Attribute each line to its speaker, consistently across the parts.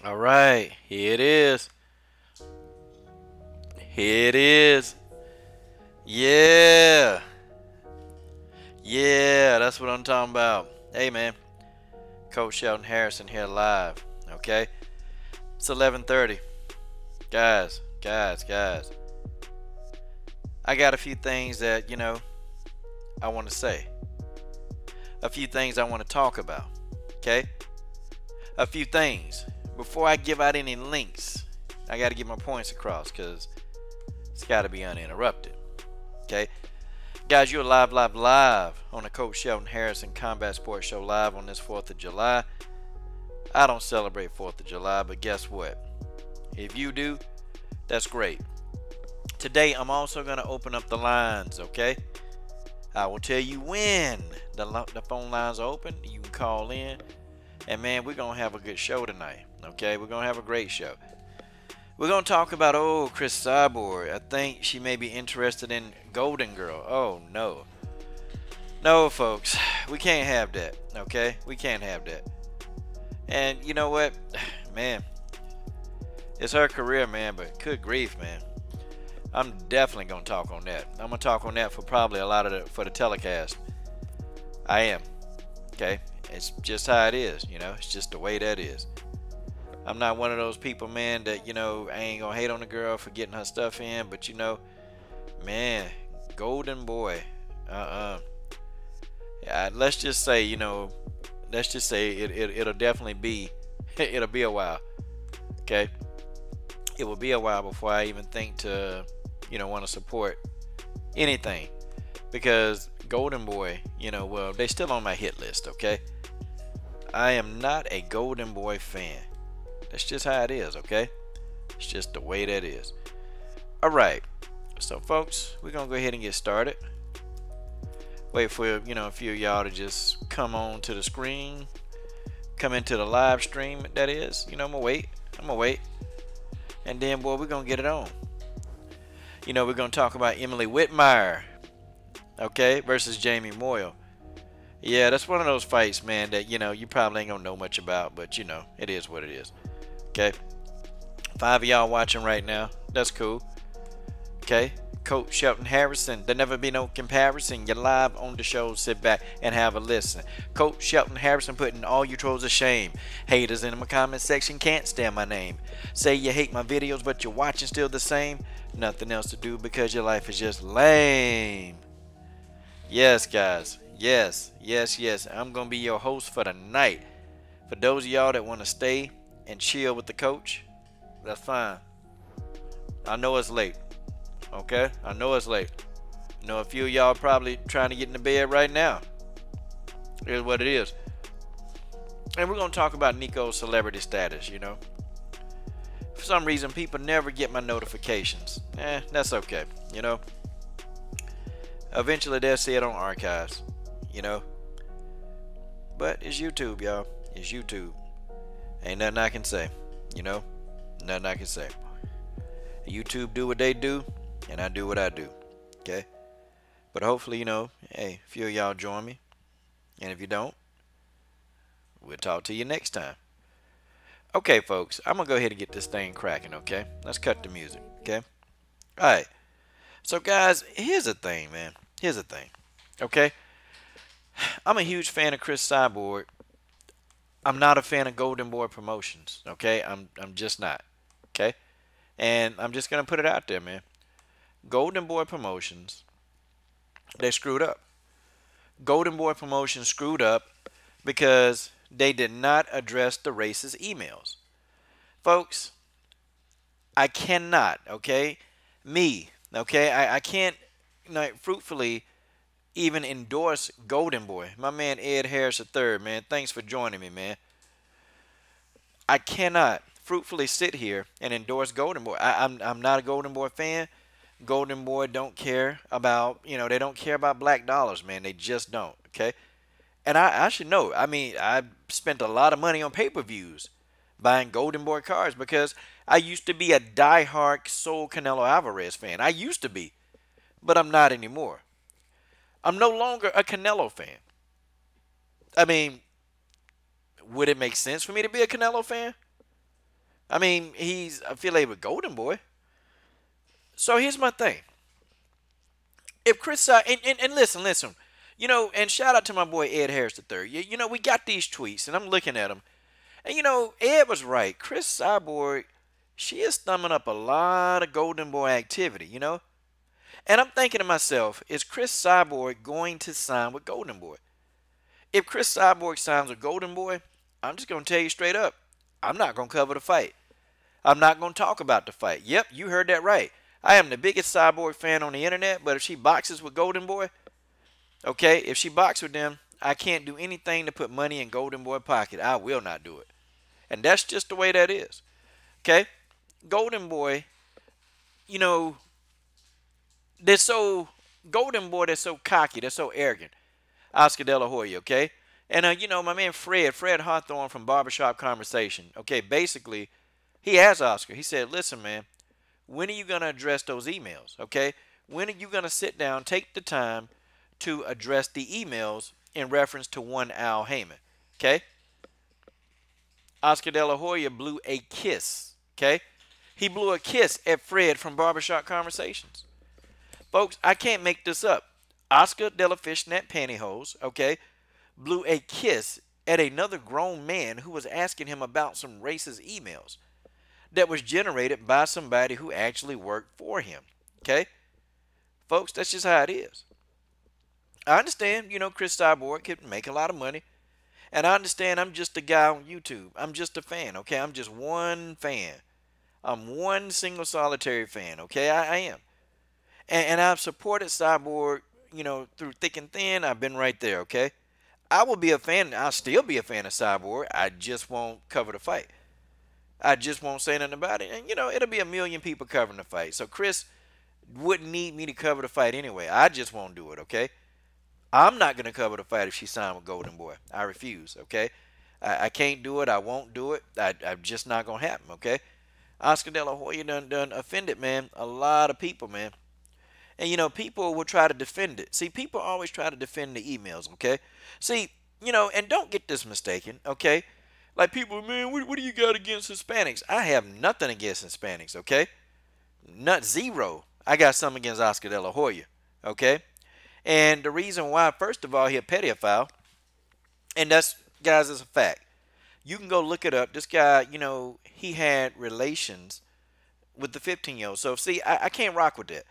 Speaker 1: All right, here it is. Here it is. Yeah. Yeah, that's what I'm talking about. Hey, man. Coach Shelton Harrison here live. Okay? It's 11:30. Guys. I got a few things that, I want to say. A few things I want to talk about. Okay? A few things. Before I give out any links, I got to get my points across because it's got to be uninterrupted. Okay? Guys, you're live on the Coach Shelton Harrison Combat Sports Show live on this 4th of July. I don't celebrate 4th of July, but guess what? If you do, that's great. Today, I'm also going to open up the lines, okay? I will tell you when the phone lines are open. You can call in. And, man, we're going to have a good show tonight, okay? We're going to have a great show. We're going to talk about, Chris Cyborg. I think she may be interested in Golden Girl. Oh, no. No, folks. We can't have that, okay? We can't have that. And you know what? Man, it's her career, man, but good grief, man. I'm definitely going to talk on that. I'm going to talk on that for probably a lot of for the telecast. I am, okay? It's just how it is, It's just the way that is. I'm not one of those people, man, that, I ain't gonna hate on the girl for getting her stuff in, but man, Golden Boy, yeah, let's just say, it'll definitely be, it'll be a while, okay? It will be a while before I even think to, want to support anything, because Golden Boy, well, they still on my hit list, okay? I am not a Golden Boy fan. That's just how it is, okay? It's just the way that is. All right. So, folks, we're going to go ahead and get started. Wait for, a few of y'all to just come on to the screen. Come into the live stream, that is. I'm going to wait. And then, boy, we're going to get it on. We're going to talk about Emily Whitmire, okay, versus Jamie Moyle. Yeah, that's one of those fights, man, that, you probably ain't going to know much about, but, it is what it is. Okay, 5 of y'all watching right now. That's cool. Okay, Coach Shelton Harrison. There never be no comparison. You're live on the show. Sit back and have a listen. Coach Shelton Harrison putting all you trolls to shame. Haters in my comment section can't stand my name. Say you hate my videos, but you're watching still the same. Nothing else to do because your life is just lame. Yes, guys. Yes. I'm gonna be your host for the night. For those of y'all that want to stay and chill with the coach, that's fine. I know it's late, okay? I know it's late. A few of y'all probably trying to get into bed right now. Here's what it is. And we're going to talk about Nicco's celebrity status, For some reason, people never get my notifications. That's okay, Eventually, they'll see it on archives, But it's YouTube, y'all. It's YouTube. Ain't nothing I can say, Nothing I can say. YouTube do what they do, and I do what I do, okay? But hopefully, hey, a few of y'all join me. And if you don't, we'll talk to you next time. Okay, folks, I'm going to go ahead and get this thing cracking, okay? Let's cut the music, okay? All right. So, guys, here's the thing, man. Here's the thing, okay? I'm a huge fan of Chris Cyborg. I'm not a fan of Golden Boy Promotions, okay? I'm just not, okay? And I'm just going to put it out there, man. Golden Boy Promotions, they screwed up. Golden Boy Promotions screwed up because they did not address the racist emails. Folks, I cannot, okay? I can't, fruitfully even endorse Golden Boy. My man Ed Harris III, man. Thanks for joining me, man. I cannot fruitfully sit here and endorse Golden Boy. I'm not a Golden Boy fan. Golden Boy don't care about, they don't care about black dollars, man. They just don't, okay? And I should know. I mean, I spent a lot of money on pay-per-views buying Golden Boy cards because I used to be a diehard Soul Canelo Alvarez fan. I used to be, but I'm not anymore. I'm no longer a Canelo fan. I mean, would it make sense for me to be a Canelo fan? I mean, he's affiliated with Golden Boy. So here's my thing. If Chris and listen, and shout out to my boy Ed Harris III. We got these tweets, and I'm looking at them, and Ed was right. Chris Cyborg, she is thumbing up a lot of Golden Boy activity. And I'm thinking to myself, is Chris Cyborg going to sign with Golden Boy? If Chris Cyborg signs with Golden Boy, I'm just going to tell you straight up, I'm not going to cover the fight. I'm not going to talk about the fight. Yep, you heard that right. I am the biggest Cyborg fan on the internet, but if she boxes with Golden Boy, okay, if she boxes with them, I can't do anything to put money in Golden Boy pocket. I will not do it. And that's just the way that is. Okay? Golden Boy, you know, they're so Golden Boy, they're so cocky, they're so arrogant. Oscar De La Hoya, okay? And my man Fred Hawthorne from Barbershop Conversation, okay, basically, he asked Oscar, he said, listen, man, when are you going to address those emails, okay? When are you going to sit down, take the time to address the emails in reference to one Al Heyman, okay? Oscar De La Hoya blew a kiss, okay? He blew a kiss at Fred from Barbershop Conversations. Folks, I can't make this up. Oscar De La Fishnet Pantyhose, okay, blew a kiss at another grown man who was asking him about some racist emails that was generated by somebody who actually worked for him, okay? Folks, that's just how it is. I understand, Chris Cyborg can make a lot of money. And I understand I'm just a guy on YouTube. I'm just a fan, okay? I'm just one fan. I'm one single solitary fan, okay? I am. And I've supported Cyborg, through thick and thin. I've been right there, okay? I will be a fan. I'll still be a fan of Cyborg. I just won't cover the fight. I just won't say nothing about it. And, it'll be a million people covering the fight. So Chris wouldn't need me to cover the fight anyway. I just won't do it, okay? I'm not going to cover the fight if she signed with Golden Boy. I refuse, okay? I can't do it. I won't do it. I'm just not going to happen, okay? Oscar De La Hoya done offended, man, a lot of people, man. And, people will try to defend it. See, people always try to defend the emails, okay? See, and don't get this mistaken, okay? Like people, man, what do you got against Hispanics? I have nothing against Hispanics, okay? Not zero. I got something against Oscar De La Hoya, okay? And the reason why, first of all, he a pedophile, and that's, guys, is a fact. You can go look it up. This guy, he had relations with the 15-year-old. So, see, I can't rock with that.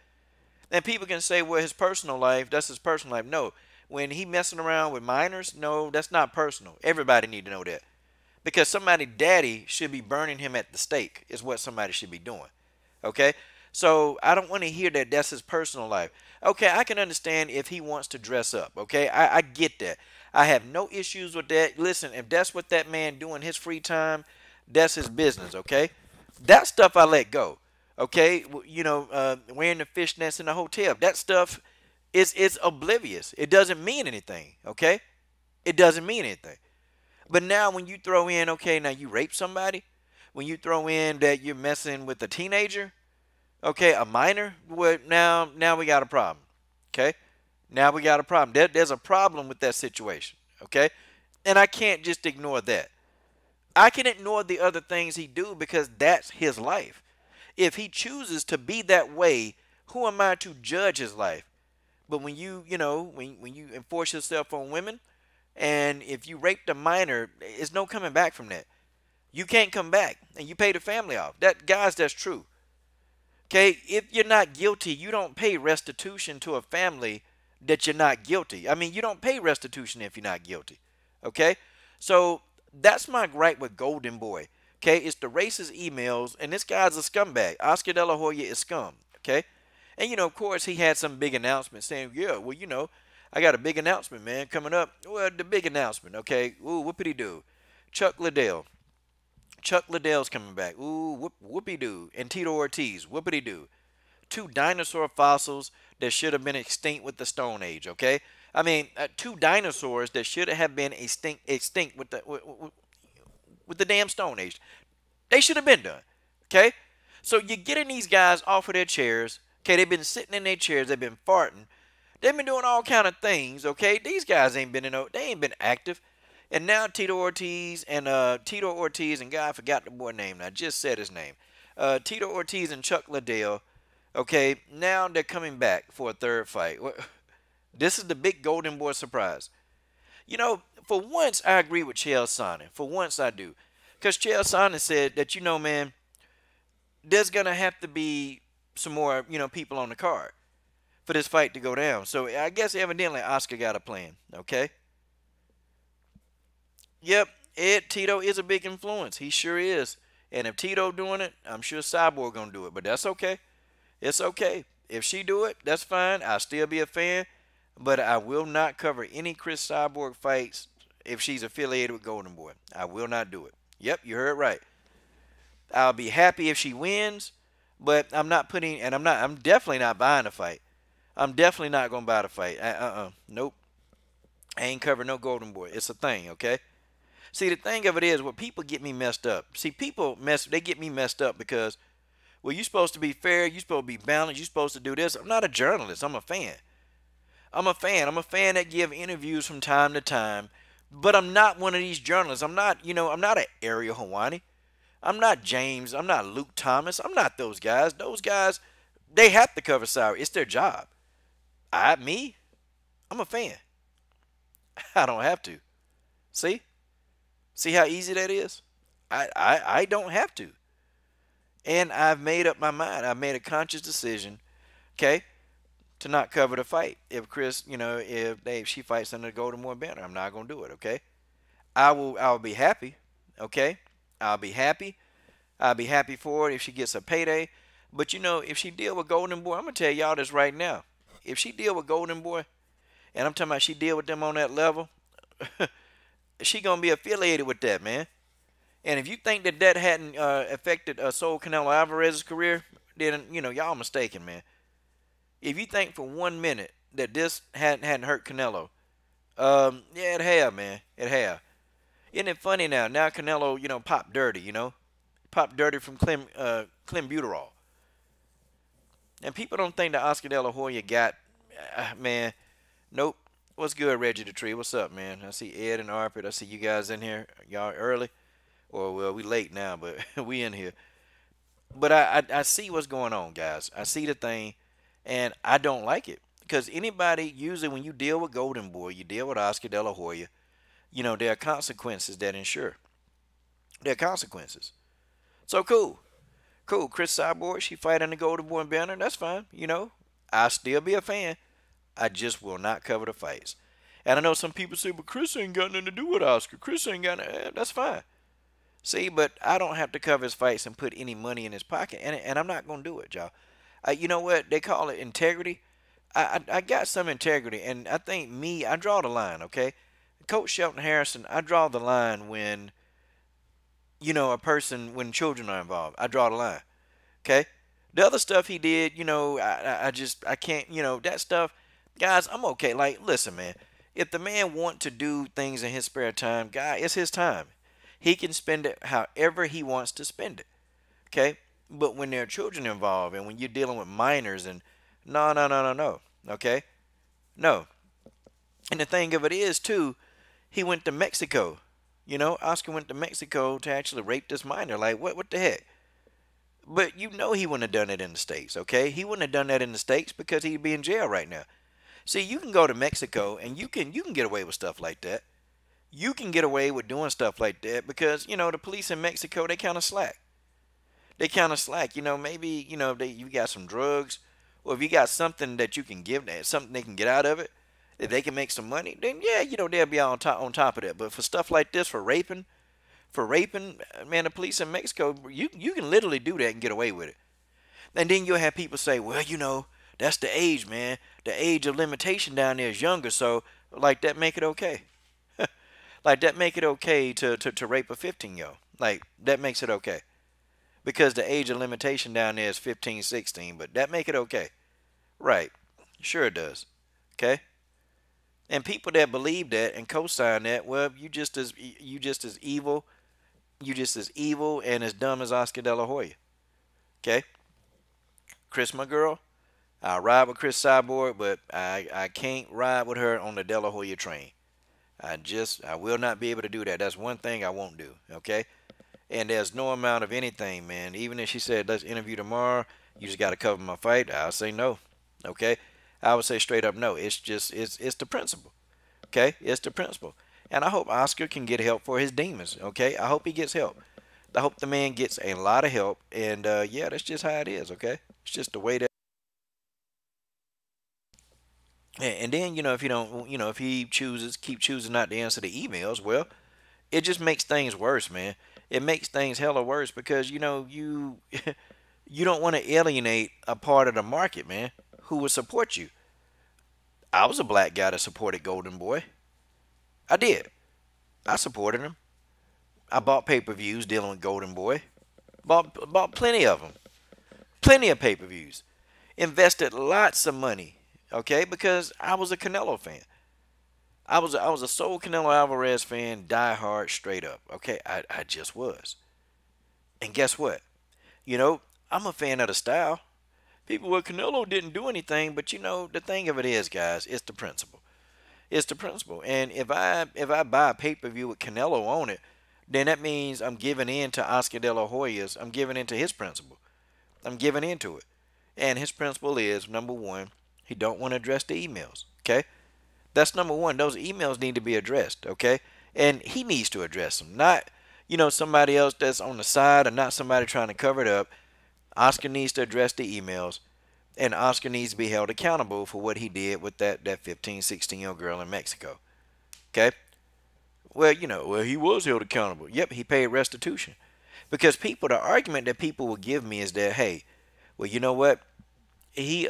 Speaker 1: And people can say, well, his personal life, that's his personal life. No, when he messing around with minors, no, that's not personal. Everybody need to know that. Because somebody daddy should be burning him at the stake is what somebody should be doing. Okay? So I don't want to hear that that's his personal life. Okay, I can understand if he wants to dress up. Okay, I get that. I have no issues with that. Listen, if that's what that man do in his free time, that's his business. Okay, that stuff I let go. Okay, wearing the fishnets in the hotel, that stuff is oblivious. It doesn't mean anything. Okay, it doesn't mean anything. But now when you throw in, okay, now you rape somebody, when you throw in that you're messing with a teenager, okay, a minor, well, now we got a problem, okay? Now we got a problem. There's a problem with that situation, okay? And I can't just ignore that. I can ignore the other things he do because that's his life. If he chooses to be that way, who am I to judge his life? But when when you enforce yourself on women, and if you raped a minor, there's no coming back from that. You can't come back, and you pay the family off. Guys, that's true. Okay, if you're not guilty, you don't pay restitution to a family that you're not guilty. I mean, you don't pay restitution if you're not guilty. Okay, so that's my gripe with Golden Boy. Okay, it's the racist emails, and this guy's a scumbag. Oscar De La Hoya is scum. Okay, and of course, he had some big announcement saying, yeah, well, I got a big announcement, man, coming up. Well, the big announcement, okay? Ooh, whoopity-doo. Chuck Liddell. Chuck Liddell's coming back. Ooh, whoopie-doo. And Tito Ortiz. Whoopity-doo. 2 dinosaur fossils that should have been extinct with the Stone Age, okay? I mean, 2 dinosaurs that should have been extinct with the damn Stone Age. They should have been done, okay? So you're getting these guys off of their chairs. Okay, they've been sitting in their chairs. They've been farting. They've been doing all kind of things, okay? These guys ain't been they ain't been active. And now Tito Ortiz and God, I forgot the boy name. I just said his name. Tito Ortiz and Chuck Liddell. Okay, now they're coming back for a third fight. This is the big Golden Boy surprise. You know, for once I agree with Chael Sonnen. For once I do, because Chael Sonnen said that man, there's gonna have to be some more people on the card for this fight to go down. So I guess evidently Oscar got a plan. Okay. Yep, Ed Tito is a big influence. He sure is. And if Tito doing it, I'm sure Cyborg gonna do it. But that's okay. It's okay. If she do it, that's fine. I'll still be a fan. But I will not cover any Chris Cyborg fights if she's affiliated with Golden Boy. I will not do it. Yep, you heard right. I'll be happy if she wins, but I'm not putting, and I'm definitely not buying the fight. I'm definitely not gonna buy the fight. Nope. I ain't covering no Golden Boy. It's a thing, okay? See, the thing of it is, what people get me messed up. See, they get me messed up because, well, you're supposed to be fair, you're supposed to be balanced, you're supposed to do this. I'm not a journalist. I'm a fan. I'm a fan. I'm a fan that give interviews from time to time, but I'm not one of these journalists. I'm not, I'm not an Ariel Hawani. I'm not James. I'm not Luke Thomas. I'm not those guys. Those guys, they have to cover salary. It's their job. Me, I'm a fan. I don't have to. See? See how easy that is? I don't have to. And I've made up my mind. I've made a conscious decision, okay, to not cover the fight. If Chris, if she fights under the Golden Boy banner, I'm not gonna do it, okay? I'll be happy, okay? I'll be happy. I'll be happy for it if she gets a payday. But if she deal with Golden Boy, I'm gonna tell y'all this right now. If she deal with Golden Boy, and I'm talking about she deal with them on that level, she gonna be affiliated with that, man. And if you think that hadn't affected Saul Canelo Alvarez's career, then y'all mistaken, man. If you think for 1 minute that this hadn't hurt Canelo, yeah, it have, man. It have. Isn't it funny now? Now Canelo, pop dirty, pop dirty from clenbuterol. And people don't think that Oscar De La Hoya got, man. Nope. What's good, Reggie the Tree? What's up, man? I see Ed and Arpit. I see you guys in here. Y'all early, or well, we late now, but we in here. But I see what's going on, guys. I see the thing, and I don't like it because anybody usually when you deal with Golden Boy, you deal with Oscar De La Hoya. There are consequences that ensure. There are consequences. So cool. Cool. Chris Cyborg, she fight on the Golden Boy banner. That's fine. I'll still be a fan. I just will not cover the fights. And I know some people say, but Chris ain't got nothing to do with Oscar. Chris ain't got nothing. That's fine. See, but I don't have to cover his fights and put any money in his pocket. And I'm not going to do it, y'all. You know what? They call it integrity. I got some integrity. And I think I draw the line, okay? Coach Shelton Harrison, I draw the line when, when children are involved. I draw the line, okay? The other stuff he did, I can't, that stuff, guys, I'm okay. Like, listen, man, if the man want to do things in his spare time, guy, it's his time. He can spend it however he wants to spend it, okay? But when there are children involved and when you're dealing with minors and no, okay? No. And the thing of it is, too, he went to Mexico. Oscar went to Mexico to actually rape this minor. Like, what the heck? But he wouldn't have done it in the States, okay? He wouldn't have done that in the States because he'd be in jail right now. See, you can go to Mexico and you can get away with stuff like that. You can get away with doing stuff like that because, the police in Mexico, they kind of slack. They kind of slack. Maybe, you got some drugs or if you got something that you can give them, something they can get out of it, if they can make some money, then yeah, they'll be on top of that. But for stuff like this, for raping, man, the police in Mexico, you can literally do that and get away with it. And then you'll have people say, well, that's the age, man. The age of limitation down there is younger, so like that make it okay. Like that make it okay to rape a 15-year-old. Like that makes it okay. Because the age of limitation down there is 15, 16, but that make it okay. Right. Sure it does. Okay? And people that believe that and co-sign that, well, you just as evil, and as dumb as Oscar De La Hoya. Okay? Chris, my girl, I'll ride with Chris Cyborg, but I can't ride with her on the De La Hoya train. I will not be able to do that. That's one thing I won't do. Okay. And there's no amount of anything, man. Even if she said, let's interview tomorrow, you just got to cover my fight, I'll say no. Okay. I would say straight up no. It's just, it's the principle. Okay. It's the principle. And I hope Oscar can get help for his demons. Okay. I hope he gets help. I hope the man gets a lot of help. And yeah, that's just how it is. Okay. It's just the way that. And then, if you don't, if he keep choosing not to answer the emails, well, it just makes things worse, man. It makes things hella worse because, you you don't want to alienate a part of the market, man, who would support you. I was a black guy that supported Golden Boy. I did. I supported him. I bought pay-per-views dealing with Golden Boy. Bought plenty of them. Plenty of pay-per-views. Invested lots of money, okay, because I was a Canelo fan. I was a sole Canelo Alvarez fan, die hard, straight up. Okay, I just was. And guess what? I'm a fan of the style. People, well, Canelo didn't do anything, but the thing of it is, guys, it's the principle. It's the principle. And if I buy a pay per view with Canelo on it, then that means I'm giving in to Oscar De La Hoya's. I'm giving into his principle. I'm giving into it. And his principle is number one, he don't want to address the emails. Okay, that's number one. Those emails need to be addressed. Okay, and he needs to address them, not somebody else that's on the side or not somebody trying to cover it up. Oscar needs to address the emails, and Oscar needs to be held accountable for what he did with that 15, 16-year-old girl in Mexico. Okay? Well, he was held accountable. Yep, he paid restitution. Because the argument that people will give me is that, hey, well, you know what? He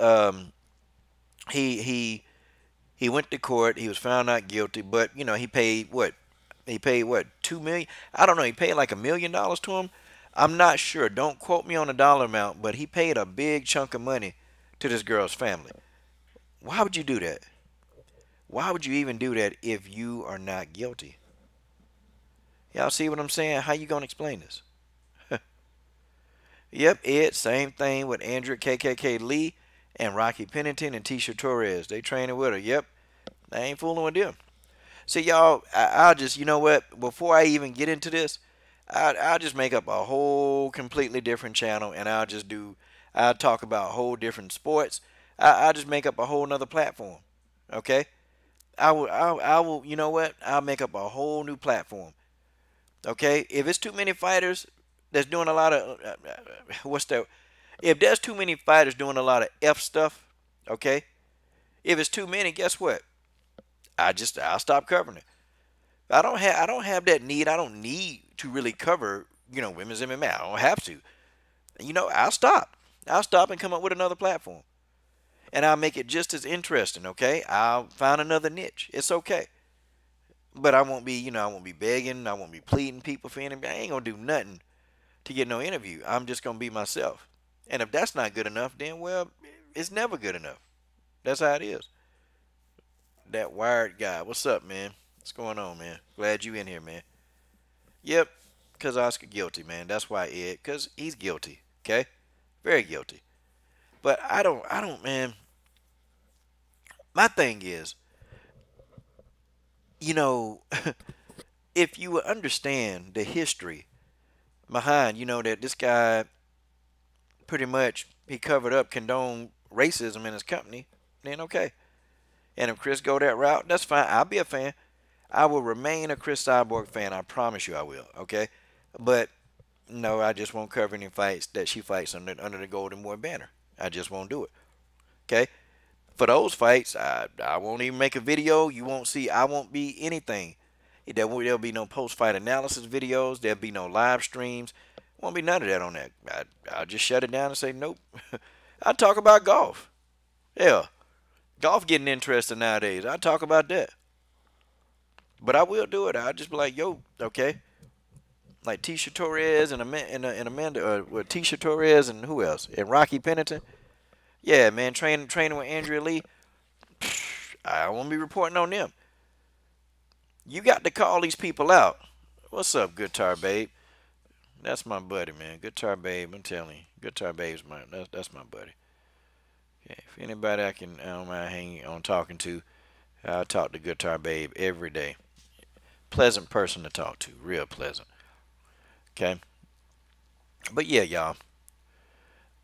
Speaker 1: he he he went to court. He was found not guilty, but he paid what? He paid what? 2 million? I don't know. He paid like $1 million to him. I'm not sure. Don't quote me on the dollar amount, but he paid a big chunk of money to this girl's family. Why would you do that? Why would you even do that if you are not guilty? Y'all see what I'm saying? How you gonna explain this? Yep, Ed, same thing with Andrea KKK Lee and Rocky Pennington and Tisha Torres. They training with her. Yep, I ain't fooling with them. See, y'all, I'll just, you know what? Before I even get into this, I'll just make up a whole completely different channel, and I'll talk about whole different sports. I'll just make up a whole nother platform. Okay? I will, you know what? I'll make up a whole new platform. Okay? If it's too many fighters that's doing a lot of, what's that? If there's too many fighters doing a lot of F stuff, okay? If it's too many, guess what? I'll stop covering it. I don't have that need. I don't need to really cover, women's MMA. I don't have to. I'll stop. I'll stop and come up with another platform. And I'll make it just as interesting, okay? I'll find another niche. It's okay. But I won't be begging. I won't be pleading people for anything. I ain't going to do nothing to get no interview. I'm just going to be myself. And if that's not good enough, then, well, it's never good enough. That's how it is. That wired guy. What's up, man? What's going on, man? Glad you in here, man. Yep, because Oscar guilty, man. That's why, Ed, because he's guilty, okay? Very guilty. But man. My thing is, you know, if you would understand the history behind, that this guy pretty much, he covered up, condoned racism in his company, then okay. And if Chris go that route, that's fine. I'll be a fan. I will remain a Chris Cyborg fan. I promise you I will, okay? But no, I just won't cover any fights that she fights under the Golden Boy banner. I just won't do it, okay? For those fights, I won't even make a video. You won't see. I won't be anything. There'll be no post-fight analysis videos. There'll be no live streams. Won't be none of that on that. I'll just shut it down and say nope. I'll talk about golf. Yeah, golf getting interesting nowadays. I'll talk about that. But I will do it. I'll just be like, yo, okay. Like Tisha Torres and Amanda, Tisha Torres and who else? And Rocky Pennington. Yeah, man, training with Andrea Lee. I won't be reporting on them. You got to call these people out. What's up, Guitar Babe? That's my buddy, man. Guitar Babe, I'm telling you. Guitar Babe's that's my buddy. Yeah, if anybody I don't mind hanging on talking to, I talk to Guitar Babe every day. pleasant person to talk to, real pleasant. Okay, but yeah, y'all.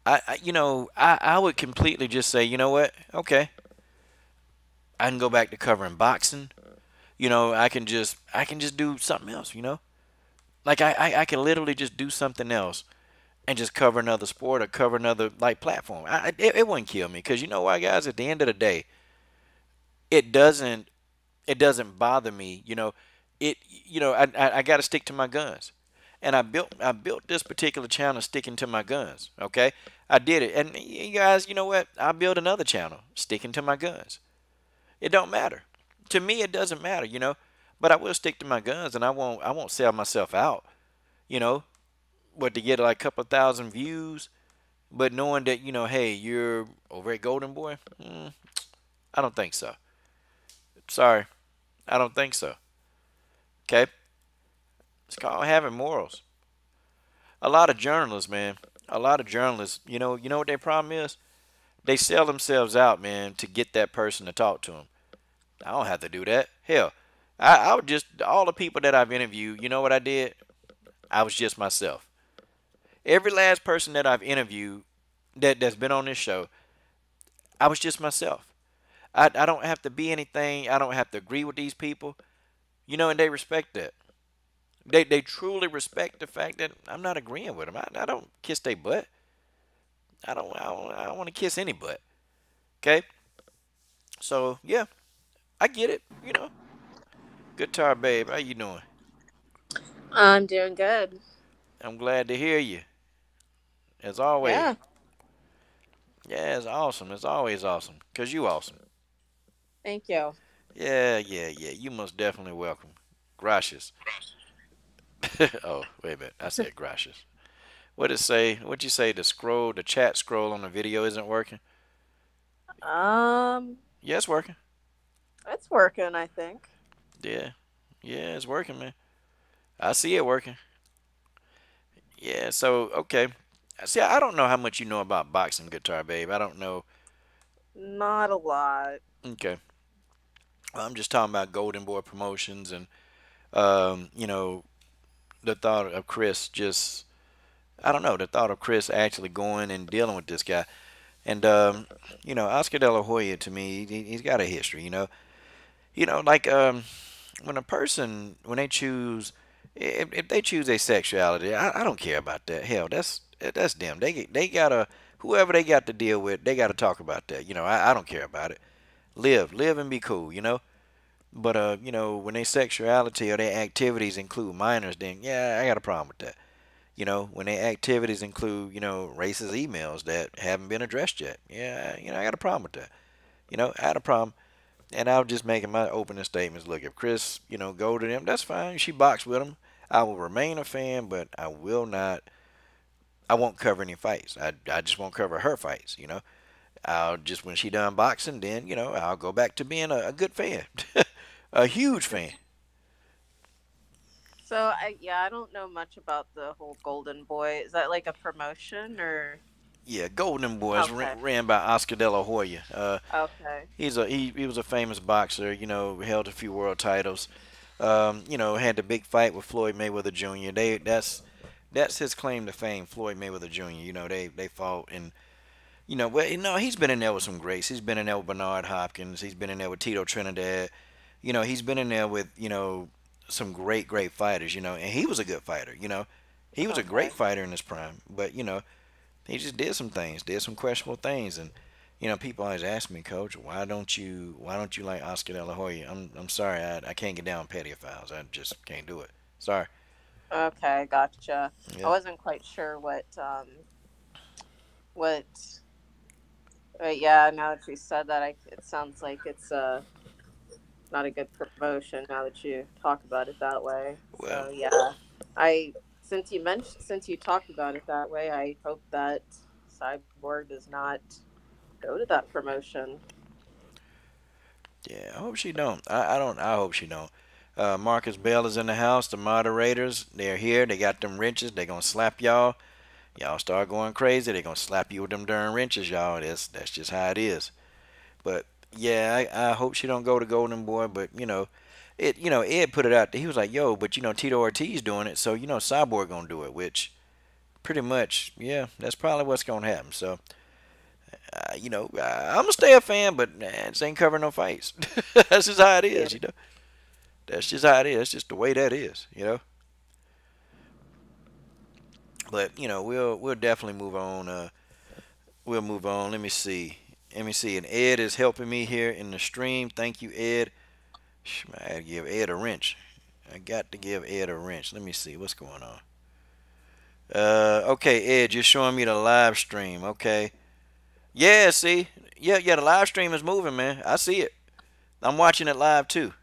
Speaker 1: I would completely just say, you know what? Okay, I can go back to covering boxing. I can just do something else. Like I can literally just do something else and just cover another sport or cover another like platform. It wouldn't kill me because you know why, guys? At the end of the day, it doesn't it doesn't bother me. I got to stick to my guns, and I built this particular channel sticking to my guns. Okay, I did it, and you guys, you know what? I built another channel sticking to my guns. It don't matter to me. It doesn't matter. But I will stick to my guns, and I won't sell myself out. You know, but to get like a couple thousand views, but knowing that hey, you're over at Golden Boy, I don't think so. Sorry, I don't think so. Okay, it's called having morals. A lot of journalists, man, a lot of journalists, you know what their problem is? They sell themselves out, man, to get that person to talk to them. I don't have to do that. Hell, I would just all the people that I've interviewed. You know what I did? I was just myself. Every last person that I've interviewed that's been on this show, I was just myself. I don't have to be anything. I don't have to agree with these people. And they respect that. They truly respect the fact that I'm not agreeing with them. I don't kiss their butt. I don't want to kiss any butt. Okay, so yeah, I get it. Guitar babe, how you doing?
Speaker 2: I'm doing good.
Speaker 1: I'm glad to hear you, as always.
Speaker 2: Yeah,
Speaker 1: Yeah, it's awesome. It's always awesome, cause you awesome.
Speaker 2: thank you.
Speaker 1: Yeah, yeah, yeah. You most definitely welcome. Gracias. Oh, wait a minute. I said gracias. What it say? What you say? The chat scroll on the video isn't working.
Speaker 2: Um,
Speaker 1: Yeah, it's working.
Speaker 2: it's working, I think.
Speaker 1: Yeah, yeah, it's working, man. I see it working. Yeah. So okay. See, I don't know how much you know about boxing, guitar babe. I don't know.
Speaker 2: Not a lot.
Speaker 1: Okay. I'm just talking about Golden Boy Promotions and the thought of Chris just I don't know the thought of Chris actually going and dealing with this guy. And Oscar De La Hoya to me, he's got a history. Like when they choose, if they choose a sexuality, I don't care about that. Hell, that's them. They gotta whoever they got to deal with, they gotta talk about that. I don't care about it. Live and be cool. But when their sexuality or their activities include minors, then yeah, I got a problem with that. When their activities include, racist emails that haven't been addressed yet. Yeah, I got a problem with that. I had a problem. And I was just making my opening statements. Look, if Chris, go to them, that's fine. She boxed with him. I will remain a fan, but I will not. I won't cover any fights. I just won't cover her fights. I'll just when she done boxing, then I'll go back to being a good fan, a huge fan.
Speaker 2: So, I don't know much about the whole Golden Boy. Is that like a promotion or?
Speaker 1: Yeah, Golden Boys
Speaker 2: Okay.
Speaker 1: ran by Oscar De La Hoya.
Speaker 2: Okay.
Speaker 1: He was a famous boxer. Held a few world titles. Had the big fight with Floyd Mayweather Jr. That's his claim to fame. Floyd Mayweather Jr. They fought and well, he's been in there with some greats. He's been in there with Bernard Hopkins. He's been in there with Tito Trinidad. He's been in there with some great fighters. And he was a good fighter. He was a great
Speaker 2: Okay.
Speaker 1: fighter in his prime. But he just did some things, did some questionable things, and people always ask me, Coach, why don't you like Oscar De La Hoya? I'm sorry, I can't get down pedophiles. I just can't do it. Sorry.
Speaker 2: Okay, gotcha. I
Speaker 1: Yeah.
Speaker 2: wasn't quite sure what. But yeah, now that you said that, it sounds like it's not a good promotion. Now that you talk about it that way,
Speaker 1: Well,
Speaker 2: so yeah, I since you talked about it that way, I hope that Cyborg does not go to that promotion.
Speaker 1: yeah. I hope she don't. I don't. I hope she don't. Marcus Bell is in the house. The moderators, they're here. They got them wrenches. They gonna slap y'all. Y'all start going crazy. They gonna slap you with them darn wrenches, y'all. That's just how it is. But yeah, I hope she don't go to Golden Boy. But Ed put it out there. He was like, "Yo, but Tito Ortiz doing it, so Cyborg gonna do it," which pretty much, yeah, that's probably what's gonna happen. So, I'm gonna stay a fan, but this ain't covering no fights. That's just how it
Speaker 2: Yeah.
Speaker 1: is. That's just how it is. It's just the way that is. But we'll definitely move on. We'll move on. Let me see. Let me see. And Ed is helping me here in the stream. Thank you, Ed. I gotta give Ed a wrench. I got to give Ed a wrench. Let me see what's going on. Okay, Ed, you're showing me the live stream. Okay. Yeah, see. Yeah, yeah, the live stream is moving, man. I see it. I'm watching it live too.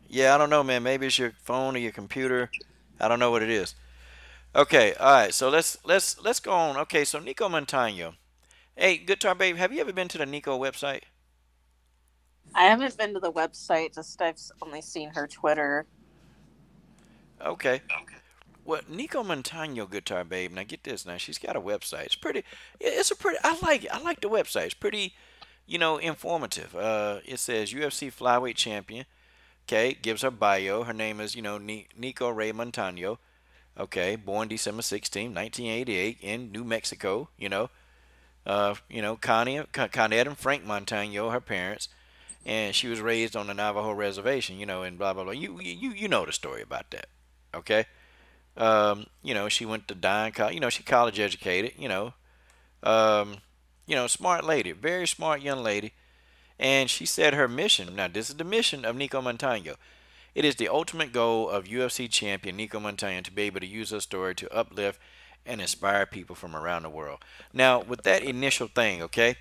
Speaker 1: Yeah, I don't know, man. Maybe it's your phone or your computer. I don't know what it is. Okay, all right. So let's go on. Okay, so Nicco Montano. Hey, Guitar Babe, have you ever been to the Nicco website?
Speaker 2: I haven't been to the website. Just I've only seen her Twitter.
Speaker 1: Okay. Well, Nicco Montano, Guitar Babe. Now get this. Now she's got a website. It's pretty. It's a pretty. I like it. I like the website. It's pretty, informative. It says UFC flyweight champion. Okay, gives her bio. Her name is Nicco Ray Montano. Okay, born December 16, 1988 in New Mexico. Connie and Frank Montano, her parents, and she was raised on the Navajo reservation. And blah blah blah. You know the story about that. Okay. She went to Dine College. She college educated. Smart lady, very smart young lady. And she said her mission. Now, this is the mission of Nicco Montano. It is the ultimate goal of UFC champion Nicco Montano to be able to use her story to uplift and inspire people from around the world. Now, with that initial thing, okay,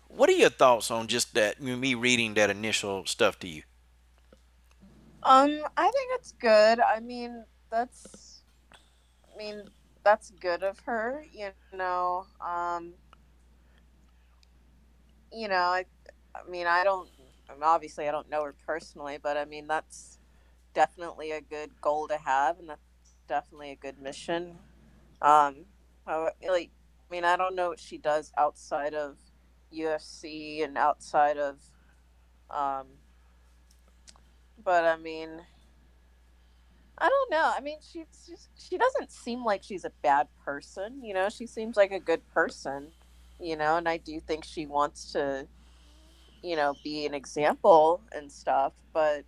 Speaker 1: what are your thoughts on just that? Me reading that initial stuff to you?
Speaker 2: I think it's good. I mean, that's good of her. I mean, obviously I don't know her personally, but I mean, that's definitely a good goal to have, and that's definitely a good mission. Um, like, I mean, I don't know what she does outside of UFC and outside of, um, but I mean, I don't know. I mean, she doesn't seem like she's a bad person. She seems like a good person. And I do think she wants to, be an example and stuff. But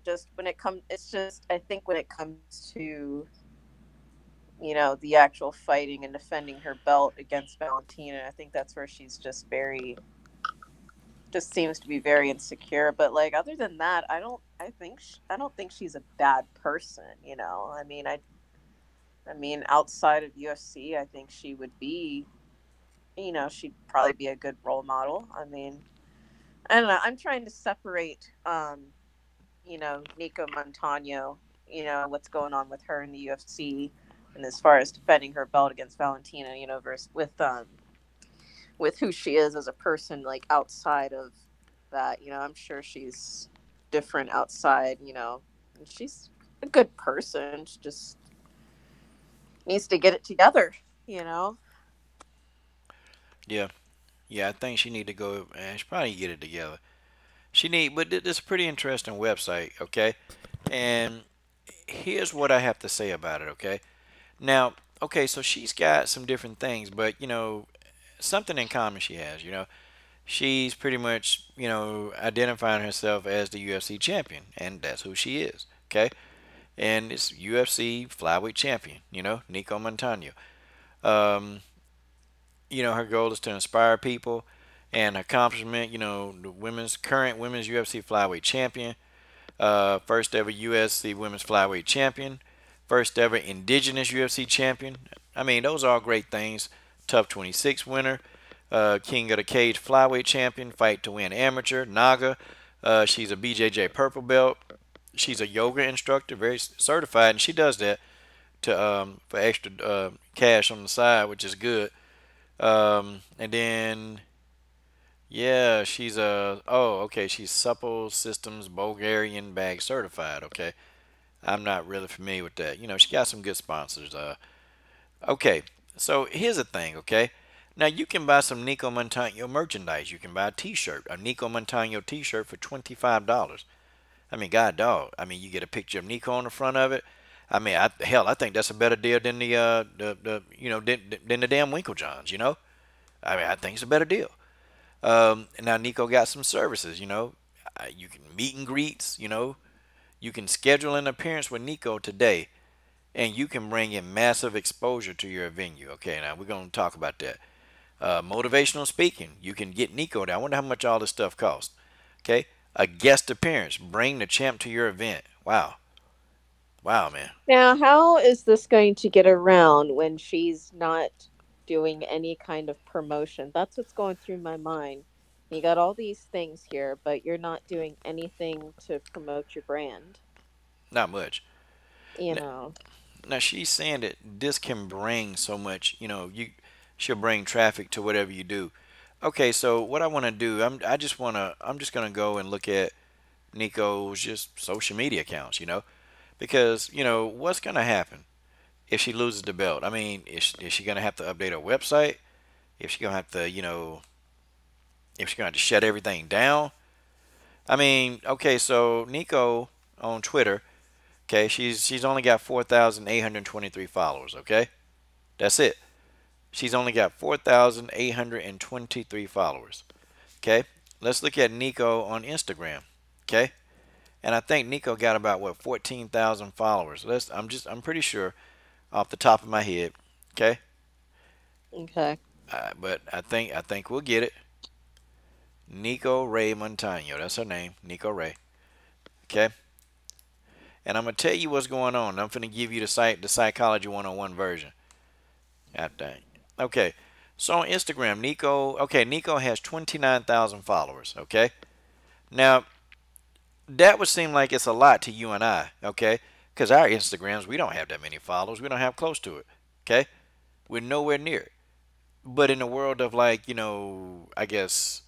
Speaker 2: just when it comes, it's just I think when it comes to the actual fighting and defending her belt against Valentina, I think that's where she's just seems to be very insecure. But like other than that, I don't think she's a bad person. I mean outside of UFC, I think she would be, she'd probably be a good role model. I mean, I don't know. I'm trying to separate, Nicco Montano, what's going on with her in the UFC, and as far as defending her belt against Valentina, versus with who she is as a person, like outside of that. I'm sure she's different outside. And she's a good person. She just needs to get it together. You know.
Speaker 1: Yeah, yeah. I think she need to go. She probably get it together. But this is a pretty interesting website. Okay, and here's what I have to say about it. Okay, now, okay, so she's got some different things, but something in common she has. She's pretty much identifying herself as the UFC champion, and that's who she is. Okay, and it's UFC flyweight champion. Nicco Montano. Um, her goal is to inspire people and accomplishment. The current women's UFC flyweight champion, first ever UFC women's flyweight champion, first ever indigenous UFC champion. I mean, those are all great things. Tough 26 winner, King of the Cage flyweight champion, fight to win amateur, Naga. She's a BJJ purple belt. She's a yoga instructor, very certified, and she does that to for extra cash on the side, which is good. And then yeah, she's a okay, she's Supple Systems Bulgarian bag certified. Okay, I'm not really familiar with that. She got some good sponsors. Okay, so here's the thing. Okay, Now you can buy some Nico Montano merchandise. You can buy a T-shirt, a Nico Montano T-shirt for $25. I mean, God dog. I mean, you get a picture of Nico on the front of it. I mean, hell, I think that's a better deal than the than the damn Winklejohns. I mean, I think it's a better deal. Now Nico got some services. You can meet and greets. You can schedule an appearance with Nico today, and you can bring in massive exposure to your venue. Okay, now we're gonna talk about that. Motivational speaking, you can get Nico there. I wonder how much all this stuff costs. Okay, a guest appearance, bring the champ to your event. Wow, wow, man.
Speaker 2: Now, how is this going to get around when she's not doing any kind of promotion? That's what's going through my mind. You got all these things here, but you're not doing anything to promote your brand.
Speaker 1: Not much.
Speaker 2: You know.
Speaker 1: Now she's saying that this can bring so much. She'll bring traffic to whatever you do. Okay, so what I want to do, I'm just gonna go and look at Nico's just social media accounts. Because what's gonna happen if she loses the belt? I mean, is she gonna have to update her website? If she gonna have to, if she's gonna have to shut everything down? I mean, okay, so Nico on Twitter, okay, she's only got 4,823 followers. Okay, that's it. She's only got 4,823 followers. Okay, let's look at Nico on Instagram. Okay, and I think Nico got about what 14,000 followers. I'm pretty sure off the top of my head. Okay,
Speaker 2: Okay.
Speaker 1: but I think we'll get it. Nico Ray Montano. That's her name, Nico Ray. Okay, and I'm gonna tell you what's going on. I'm gonna give you the psychology 101 version. God dang. Okay, so on Instagram, Nico. Okay, Nico has 29,000 followers. Okay, now that would seem like it's a lot to you and I. Okay, because our Instagrams, we don't have that many followers. We don't have close to it. Okay, we're nowhere near it. But in the world of like, I guess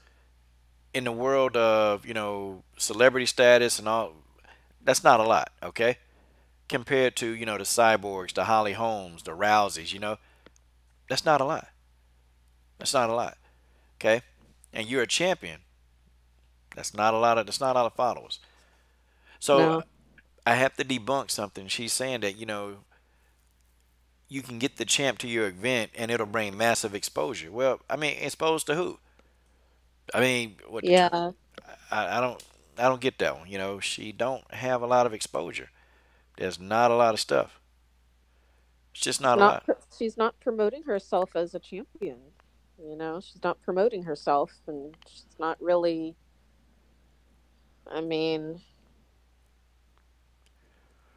Speaker 1: in the world of, celebrity status and all, that's not a lot, okay? Compared to, the Cyborgs, the Holly Holmes, the Rouseys, that's not a lot. That's not a lot, okay? And you're a champion. That's not a lot of followers. So
Speaker 2: No.
Speaker 1: I have to debunk something. She's saying that, you can get the champ to your event and it'll bring massive exposure. Well, I mean, exposed to who? I mean, what the
Speaker 2: Yeah.
Speaker 1: I don't get that one. She don't have a lot of exposure. There's not a lot of stuff. It's just not a lot.
Speaker 2: She's not promoting herself as a champion. She's not promoting herself, and she's not really. I mean,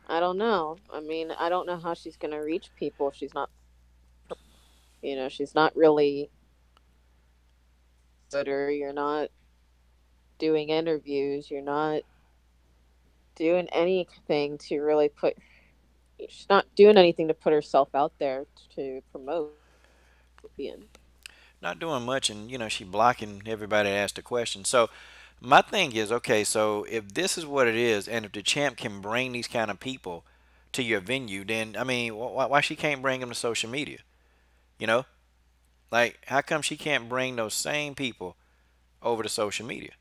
Speaker 2: I don't know. I mean, I don't know how she's going to reach people if she's not. She's not really. You're not doing interviews. You're not doing anything to really put. She's not doing anything to put herself out there to promote being.
Speaker 1: Not doing much, and she blocking everybody that asks the question. So my thing is, okay, so if this is what it is, and if the champ can bring these kind of people to your venue, then I mean, why she can't bring them to social media? You know, like how come she can't bring those same people over to social media?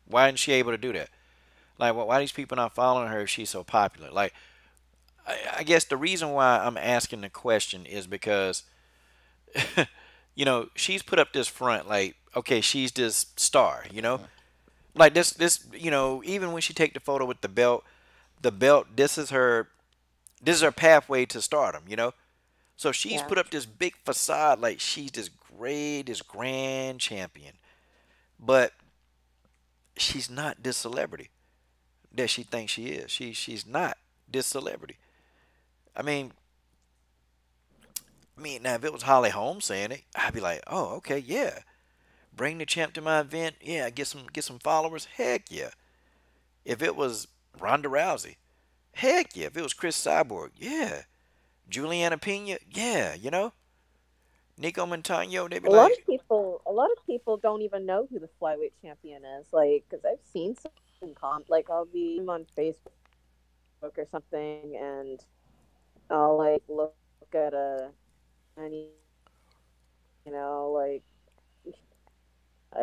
Speaker 1: Why isn't she able to do that? Like, why these people not following her if she's so popular? Like, I guess the reason why I'm asking the question is because, she's put up this front, like, okay, she's this star, like even when she take the photo with the belt, this is her pathway to stardom. So she's
Speaker 2: Yeah.
Speaker 1: put up this big facade, like she's this great, this grand champion, but she's not this celebrity that she thinks she is. She's not this celebrity. I mean, now if it was Holly Holmes saying it, I'd be like, oh, okay, yeah, bring the champ to my event, yeah, get some followers, heck yeah. If it was Ronda Rousey, heck yeah. If it was Chris Cyborg, yeah. Juliana Pena, yeah. Nico Montano, they'd be like,
Speaker 2: A lot of people don't even know who the flyweight champion is. Like, because I've seen some like I'll be on Facebook or something, and. I'll like look at a any, and I'll see like, oh, Nico Montano, and I'll be like, oh, okay, yeah, bring the champ to my event. Yeah, get some followers. Heck yeah. If it was Chris Cyborg, yeah, Juliana Pena, yeah. You know,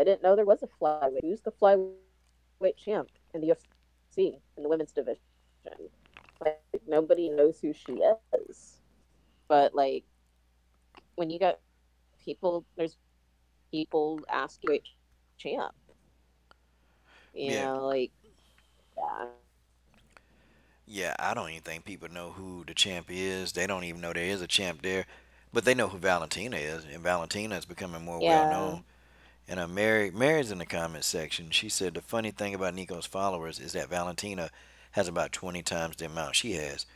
Speaker 2: I didn't know there was a flyweight. Who's the flyweight champ in the UFC in the women's division? Like nobody knows who she is. But like when you got people, there's people asking flyweight champ.
Speaker 1: Yeah,
Speaker 2: Like yeah,
Speaker 1: yeah. I don't even think people know who the champ is. They don't even know there is a champ there, but they know who Valentina is, and Valentina is becoming more well
Speaker 2: yeah.
Speaker 1: known. And Mary's in the comments section. She said the funny thing about Nico's followers is that Valentina has about 20 times the amount she has.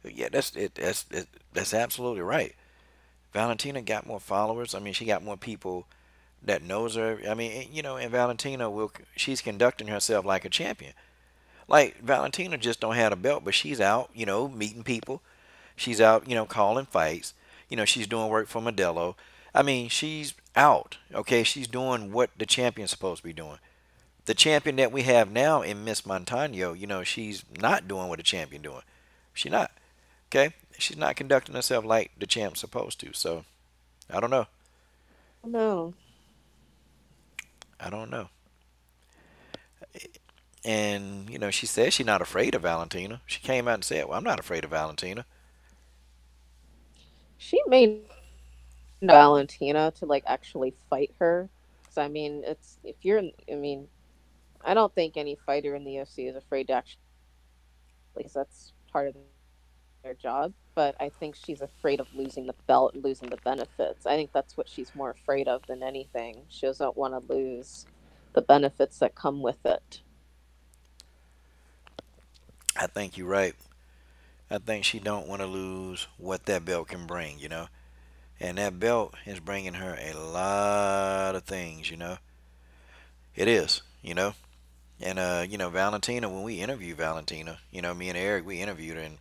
Speaker 1: Yeah, that's it. That's absolutely right. Valentina got more followers. I mean, she got more people that knows her. I mean, and Valentina she's conducting herself like a champion. Like Valentina just don't have a belt, but she's out, meeting people. She's out, calling fights. She's doing work for Modelo. I mean, she's out. Okay, she's doing what the champion's supposed to be doing. The champion that we have now in Miss Montano, she's not doing what the champion doing. She's not. Okay, she's not conducting herself like the champ's supposed to. So I don't know.
Speaker 2: No.
Speaker 1: I don't know. And she says she's not afraid of Valentina. She came out and said, "Well, I'm not afraid of Valentina."
Speaker 2: She may not Valentina to like actually fight her. Because I mean, it's if you're, I mean, I don't think any fighter in the UFC is afraid to actually because that's part of their job. But I think she's afraid of losing the belt and losing the benefits. I think that's what she's more afraid of than anything. She doesn't want to lose the benefits that come with it.
Speaker 1: I think you're right. I think she don't want to lose what that belt can bring. And that belt is bringing her a lot of things. It is. And Valentina, when we interviewed Valentina, me and Eric, we interviewed her, and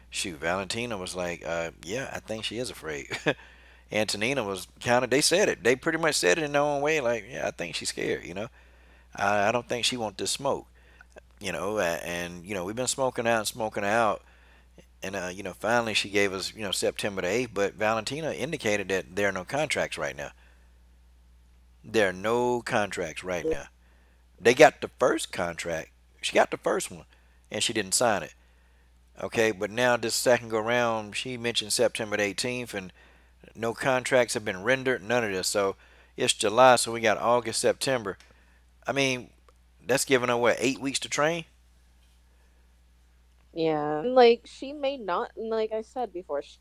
Speaker 1: shoot, Valentina was like, yeah, I think she is afraid. Antonina was kind of, they said it. They pretty much said it in their own way, like, yeah, I think she's scared. I don't think she wants this smoke. And, we've been smoking out. And, finally she gave us, September the 8th, but Valentina indicated that there are no contracts right now. There are no contracts right now. They got the first contract. She got the first one, and she didn't sign it. Okay, but now this second go round, she mentioned September the 18th, and no contracts have been rendered. None of this. So it's July, so we got August, September. I mean, that's giving her what 8 weeks to train.
Speaker 2: Yeah, and like she may not, and like I said before, she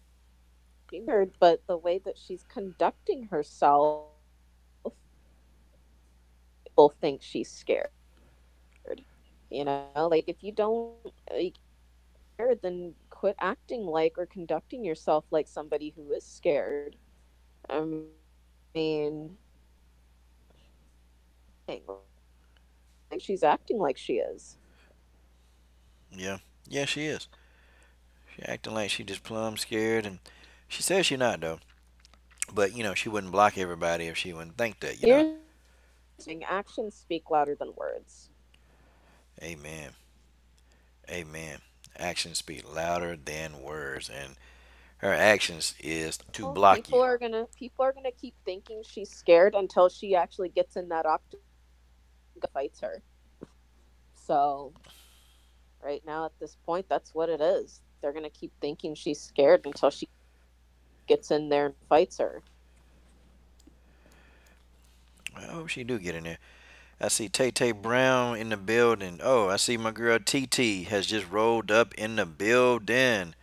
Speaker 2: scared, but the way that she's conducting herself, people think she's scared. Like if you don't scared, then quit acting like or conducting yourself like somebody who is scared. I mean, like she's acting like she is.
Speaker 1: Yeah, yeah, she is. She acting like she just plumb scared, and she says she not though. But she wouldn't block everybody if she wouldn't think that.
Speaker 2: Here's the thing: actions speak louder than words.
Speaker 1: Amen. Amen. Actions speak louder than words, and her actions is to
Speaker 2: Well,
Speaker 1: block you.
Speaker 2: people are gonna keep thinking she's scared until she actually gets in that octagon fights her. So right now at this point, that's what it is. They're gonna keep thinking she's scared until she gets in there and fights her.
Speaker 1: I hope she do get in there. I see Tay Tay Brown in the building. Oh, I see my girl TT has just rolled up in the building.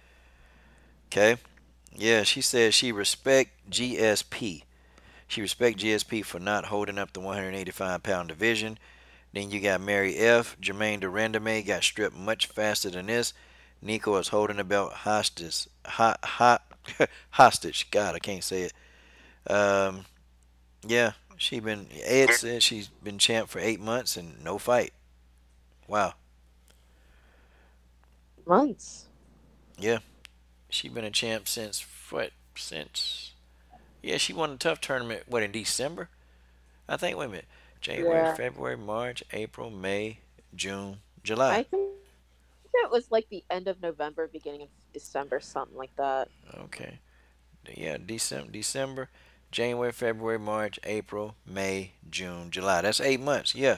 Speaker 1: Okay. Yeah, she says she respect GSP. She respect GSP for not holding up the 185-pound division. Then you got Mary F. Jermaine Durandame got stripped much faster than this. Nicco is holding the belt hostage. Hostage. God, I can't say it. Yeah, Ed said she's been champ for 8 months and no fight. Wow.
Speaker 2: Months.
Speaker 1: Yeah, she been a champ since what? Since yeah, she won a tough tournament. What in December? I think. Wait a minute. January,
Speaker 2: Yeah,
Speaker 1: February, March, April, May, June, July.
Speaker 2: I think it was like the end of November, beginning of December, something like that.
Speaker 1: Okay. Yeah, December. January, February, March, April, May, June, July. That's 8 months. Yeah.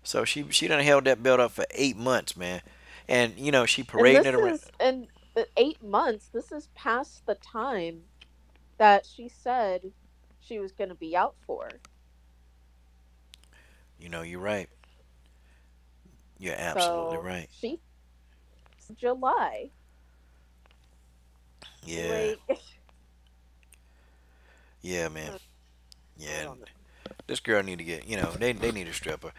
Speaker 1: So she done held that belt up for 8 months, man. And she
Speaker 2: And
Speaker 1: parading it
Speaker 2: this
Speaker 1: around.
Speaker 2: is in the 8 months. This is past the time that she said she was going to be out for.
Speaker 1: You're right. You're absolutely
Speaker 2: So
Speaker 1: right.
Speaker 2: she July.
Speaker 1: Yeah.
Speaker 2: Like
Speaker 1: Yeah, man.
Speaker 2: I
Speaker 1: Yeah.
Speaker 2: don't know.
Speaker 1: This girl need to get, they need a stripper.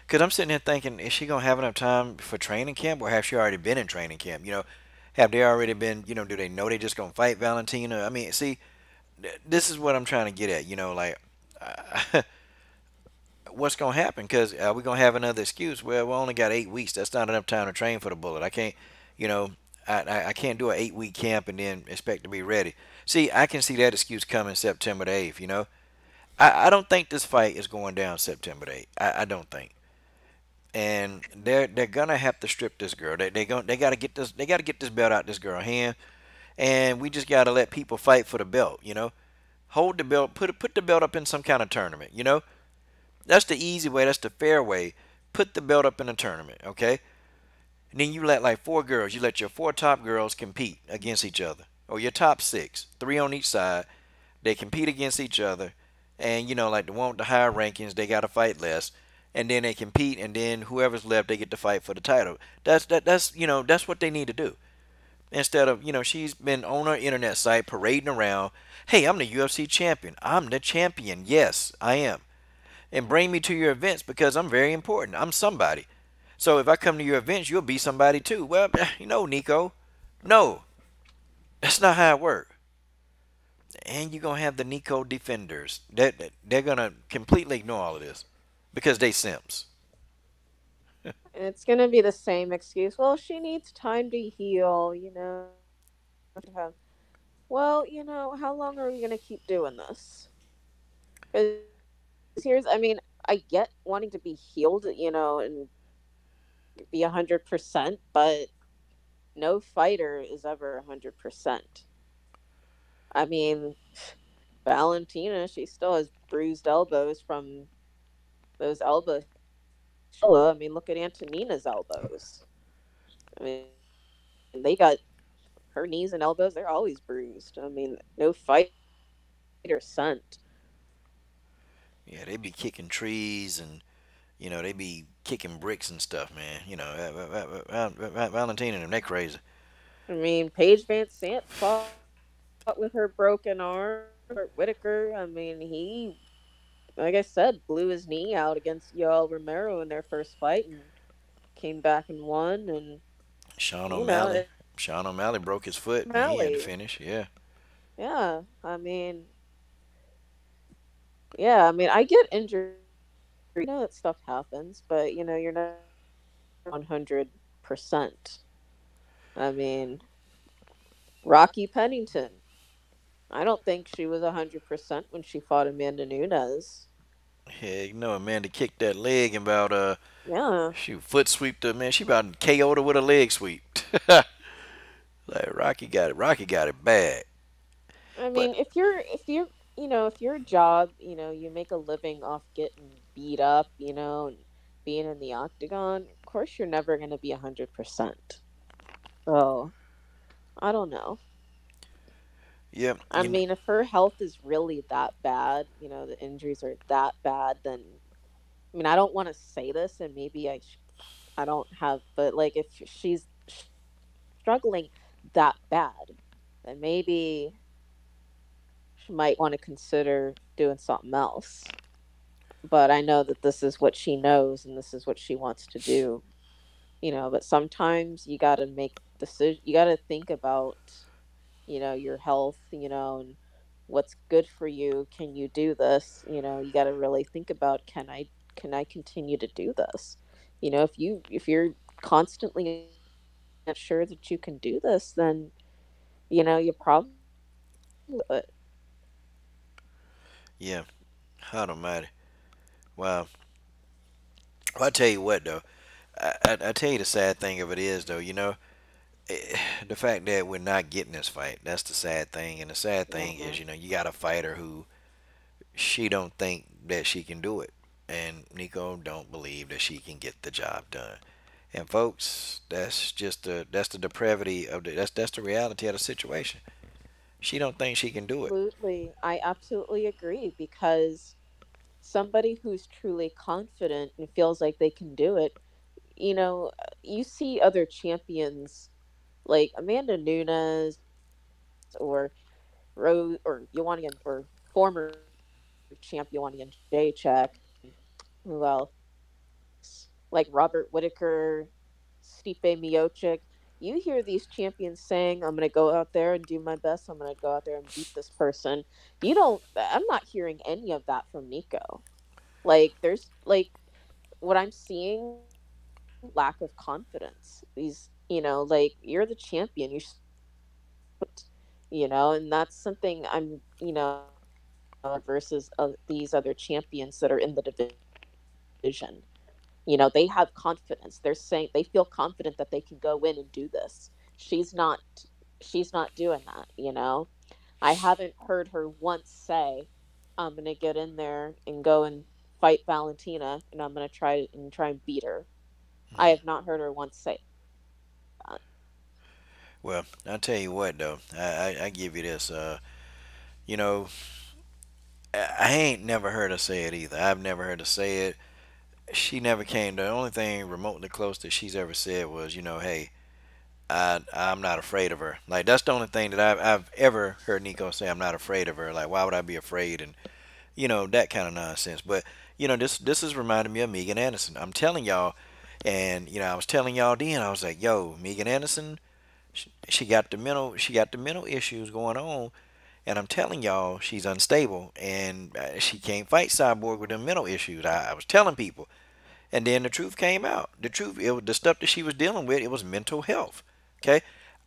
Speaker 1: Cause I'm sitting there thinking, is she gonna have enough time for training camp, or have she already been in training camp? Have they already been? Do they know they just gonna fight Valentina? I mean, see, this is what I'm trying to get at. Like, what's gonna happen? Cause are we gonna have another excuse? Well, we only got 8 weeks. That's not enough time to train for the bullet. I can't, you know, I can't do an 8 week camp and then expect to be ready. See, I can see that excuse coming September the 8th. I don't think this fight is going down September the 8th. I don't think. And they're gonna have to strip this girl. They gotta get this belt out this girl hand, and we just gotta let people fight for the belt. Hold the belt, put the belt up in some kind of tournament. That's the easy way. That's the fair way. Put the belt up in a tournament, okay? And then you let like four girls. You let your four top girls compete against each other, or your top six, three on each side. They compete against each other, and like the one with the higher rankings, they got to fight less, and then they compete, and then whoever's left, they get to fight for the title. That's what they need to do. Instead of she's been on her internet site parading around. Hey, I'm the UFC champion. I'm the champion. Yes, I am. And bring me to your events because I'm very important. I'm somebody. So if I come to your events, you'll be somebody too. Well, Nicco, no, that's not how it works. And you're gonna have the Nicco defenders. They're gonna completely ignore all of this because they simps.
Speaker 2: And it's going to be the same excuse. Well, she needs time to heal, Well, how long are we going to keep doing this? Because I mean, I get wanting to be healed, and be 100%, but no fighter is ever 100%. I mean, Valentina, she still has bruised elbows from those elbows. I mean, look at Antonina's elbows. I mean, they got her knees and elbows, they're always bruised. I mean, no fighter sent.
Speaker 1: Yeah, they be kicking trees and they be kicking bricks and stuff, man. Valentina and them, they crazy.
Speaker 2: I mean, Paige Van Sant fought with her broken arm. Whitaker, I mean, he, like I said, blew his knee out against Yoel Romero in their first fight and came back and won. And,
Speaker 1: Sean
Speaker 2: you know,
Speaker 1: O'Malley.
Speaker 2: it,
Speaker 1: Sean O'Malley broke his foot and he had to
Speaker 2: Mally.
Speaker 1: finish. Yeah.
Speaker 2: Yeah, I mean, yeah, I mean, I get injured. That stuff happens, but, you're not 100%. I mean, Rocky Pennington. I don't think she was 100% when she fought Amanda Nunes.
Speaker 1: Heck no, Amanda kicked that leg and about
Speaker 2: Yeah.
Speaker 1: shoot foot sweep the man. She about KO'd her with a leg sweep. Like Rocky got it. Rocky got it bad.
Speaker 2: I
Speaker 1: But
Speaker 2: mean, if your job, you make a living off getting beat up, and being in the octagon, of course you're never going to be 100%. So, I don't know.
Speaker 1: yeah,
Speaker 2: I mean, if her health is really that bad, the injuries are that bad, then I mean, I don't want to say this, and maybe I don't have, but like if she's struggling that bad, then maybe she might want to consider doing something else. But I know that this is what she knows and this is what she wants to do, but sometimes you got to make decision, you got to think about, your health, and what's good for you. Can you do this? You got to really think about, can I continue to do this? If you're constantly not sure that you can do this, then you probably, but
Speaker 1: yeah, hot almighty. Wow. Well, I tell you what though. I tell you the sad thing of it is though. The fact that we're not getting this fight. That's the sad thing. And the sad thing
Speaker 2: uh
Speaker 1: is, you got a fighter who she don't think that she can do it, and Nicco don't believe that she can get the job done. And folks, that's the depravity of that's the reality of the situation. She don't think she can do it.
Speaker 2: Absolutely. I absolutely agree because somebody who's truly confident and feels like they can do it, you see other champions like Amanda Nunes or Rose or Ioana or former champ Ioana Jacek. Who else? Like Robert Whitaker, Stipe Miocic. You hear these champions saying, "I'm going to go out there and do my best. I'm going to go out there and beat this person." You don't. I'm not hearing any of that from Nicco. Like there's like what I'm seeing lack of confidence. These, like you're the champion. You're supposed to be and that's something versus these other champions that are in the division. They have confidence. They feel confident that they can go in and do this. She's not doing that. I haven't heard her once say, "I'm going to get in there and go and fight Valentina and I'm going to try and beat her." I have not heard her once say that.
Speaker 1: Well, I'll tell you what though, I give you this. You know, I ain't never heard her say it either. I've never heard her say it. She never came. The only thing remotely close that she's ever said was, hey, I'm not afraid of her. Like that's the only thing that I've ever heard Nicco say. I'm not afraid of her. Like why would I be afraid? And that kind of nonsense. But this is reminding me of Megan Anderson. I'm telling y'all, and I was telling y'all then. I was like, yo, Megan Anderson, she got the mental issues going on, and I'm telling y'all, she's unstable, and she can't fight Cyborg with them mental issues. I was telling people, and then the truth came out. The truth, the stuff that she was dealing with, it was mental health. Okay,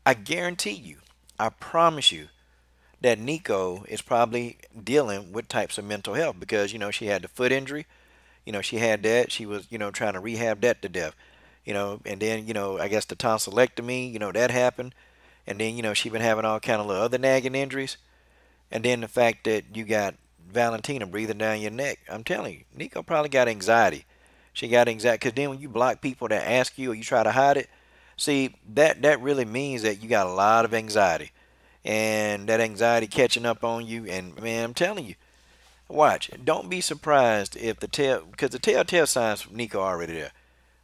Speaker 1: I guarantee you, I promise you, that Nicco is probably dealing with types of mental health because she had the foot injury. She had that. She was trying to rehab that to death. And then I guess the tonsillectomy. That happened, and then she been having all kind of little other nagging injuries. And then the fact that you got Valentina breathing down your neck. I'm telling you, Nicco probably got anxiety. She got anxiety because then when you block people that ask you or you try to hide it, see that really means that you got a lot of anxiety, and that anxiety catching up on you. And man, I'm telling you, watch. Don't be surprised if because the telltale signs from Nicco are already there.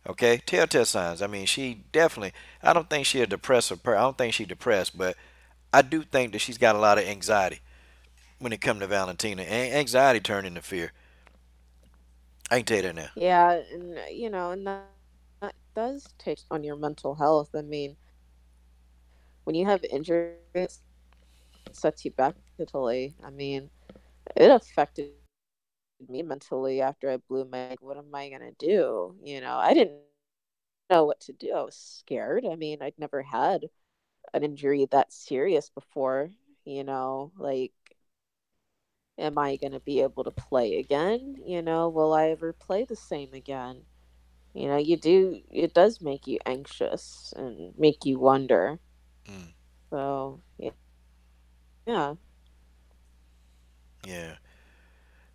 Speaker 1: Okay, telltale signs. I mean, she definitely. I don't think she a depressive. I don't think she depressed, but I do think that she's got a lot of anxiety when it comes to Valentina. Anxiety turned into fear. I can tell you that now.
Speaker 2: Yeah, and and that does take on your mental health. I mean, when you have injuries that sets you back mentally, I mean, it affected me mentally after I blew my leg. Like, what am I gonna do? I didn't know what to do. I was scared. I mean, I'd never had an injury that serious before. Like, am I gonna be able to play again? Will I ever play the same again? It does make you anxious and make you wonder.
Speaker 1: Mm,
Speaker 2: So, yeah.
Speaker 1: yeah,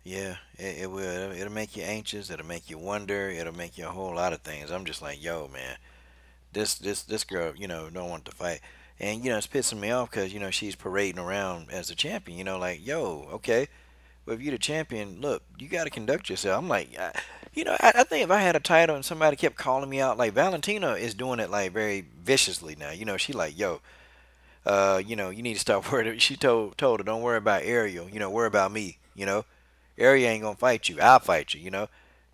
Speaker 1: yeah. It will. It'll make you anxious. It'll make you wonder. It'll make you a whole lot of things. I'm just like, yo, man, this girl, don't want to fight. And it's pissing me off because she's parading around as a champion. Like, yo, okay, well, if you're the champion, look, you got to conduct yourself. I'm like, I think if I had a title and somebody kept calling me out, like Valentina is doing it like very viciously now. She like, yo, you need to stop worrying. She told her, don't worry about Ariel. Worry about me. Ariel ain't gonna fight you. I'll fight you.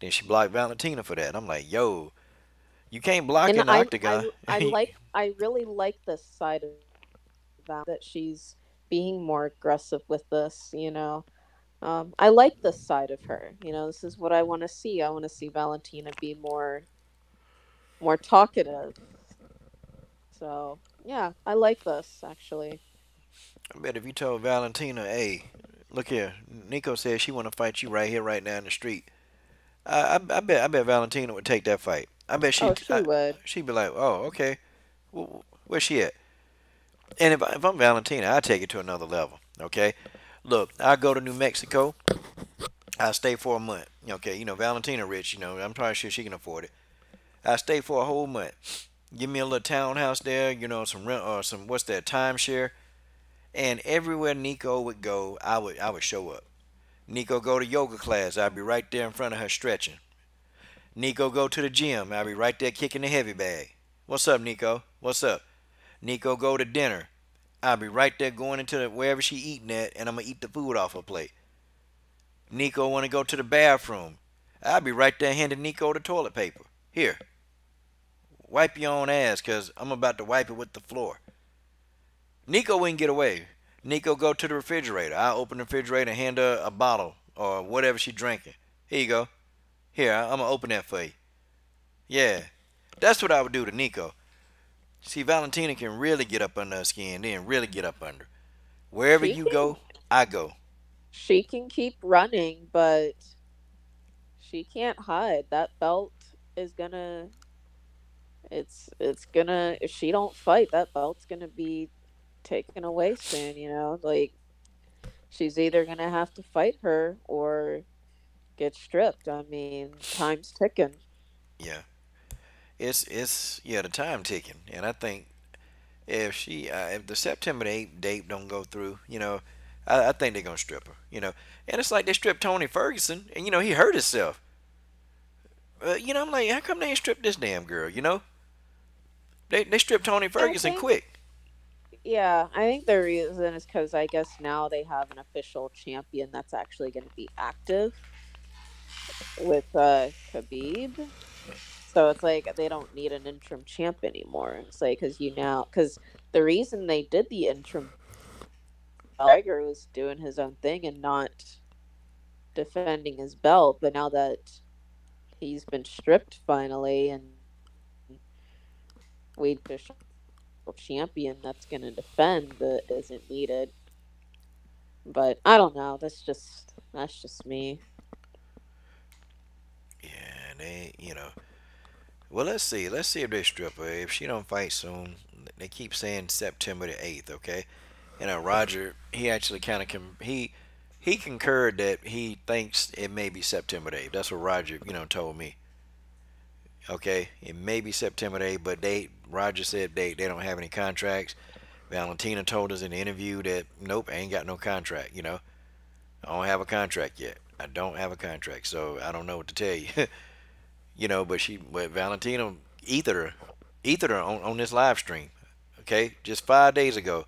Speaker 1: Then she blocked Valentina for that. I'm like, yo, you can't block in
Speaker 2: And
Speaker 1: the octagon.
Speaker 2: I really like this side of Val that she's being more aggressive with this. I like this side of her. This is what I want to see. I want to see Valentina be more talkative. So, yeah, I like this actually.
Speaker 1: I bet if you told Valentina, hey, look here, Nicco says she want to fight you right here, right now in the street. I bet Valentina would take that fight. I bet
Speaker 2: Oh, she would.
Speaker 1: she'd be like, oh, okay, where's she at? And if I'm Valentina, I take it to another level. Okay, look, I go to New Mexico. I stay for a month. Okay, Valentina rich. I'm probably sure she can afford it. I stay for a whole month. Give me a little townhouse there. Some rent or some what's that timeshare. And everywhere Nicco would go, I would show up. Nicco go to yoga class, I'd be right there in front of her stretching. Nicco go to the gym, I'd be right there kicking the heavy bag. What's up, Nicco? What's up? Nicco go to dinner, I'll be right there going into wherever she eating at, and I'm gonna eat the food off her plate. Nicco wanna go to the bathroom, I'll be right there handing Nicco the toilet paper. Here, wipe your own ass, cause I'm about to wipe it with the floor. Nicco wouldn't get away. Nicco go to the refrigerator. I open the refrigerator and hand her a bottle or whatever she drinking. Here you go. Here, I'm gonna open that for you. Yeah, that's what I would do to Nicco. See, Valentina can really get up under her skin, then really get up under. Wherever
Speaker 2: She
Speaker 1: you
Speaker 2: can
Speaker 1: go, I go.
Speaker 2: she can keep running, but she can't hide. That belt is gonna it's gonna if she don't fight, that belt's gonna be taken away soon, Like she's either gonna have to fight her or get stripped. I mean, time's ticking.
Speaker 1: Yeah, it's yeah the time ticking, and I think if the September 8th date don't go through, I think they're gonna strip her. And it's like they stripped Tony Ferguson, and he hurt himself. I'm like, how come they ain't stripped this damn girl? They stripped Tony
Speaker 2: I
Speaker 1: Ferguson
Speaker 2: think
Speaker 1: quick.
Speaker 2: Yeah, I think the reason is because I guess now they have an official champion that's actually going to be active with Khabib. So it's like they don't need an interim champ anymore. It's like because the reason they did the interim, Tiger was doing his own thing and not defending his belt, but now that he's been stripped finally and we official champion that's going to defend that isn't needed. But I don't know. That's just me.
Speaker 1: Yeah, Well, let's see. Let's see if they strip her. If she don't fight soon, they keep saying September the 8th. Okay. Roger, he actually kind of he concurred that he thinks it may be September the 8th. That's what Roger, told me. Okay, it may be September the 8th, but Roger said they don't have any contracts. Valentina told us in the interview that nope, I ain't got no contract. I don't have a contract yet. I don't have a contract, so I don't know what to tell you. But Valentina ethered her on this live stream. Okay, just 5 days ago,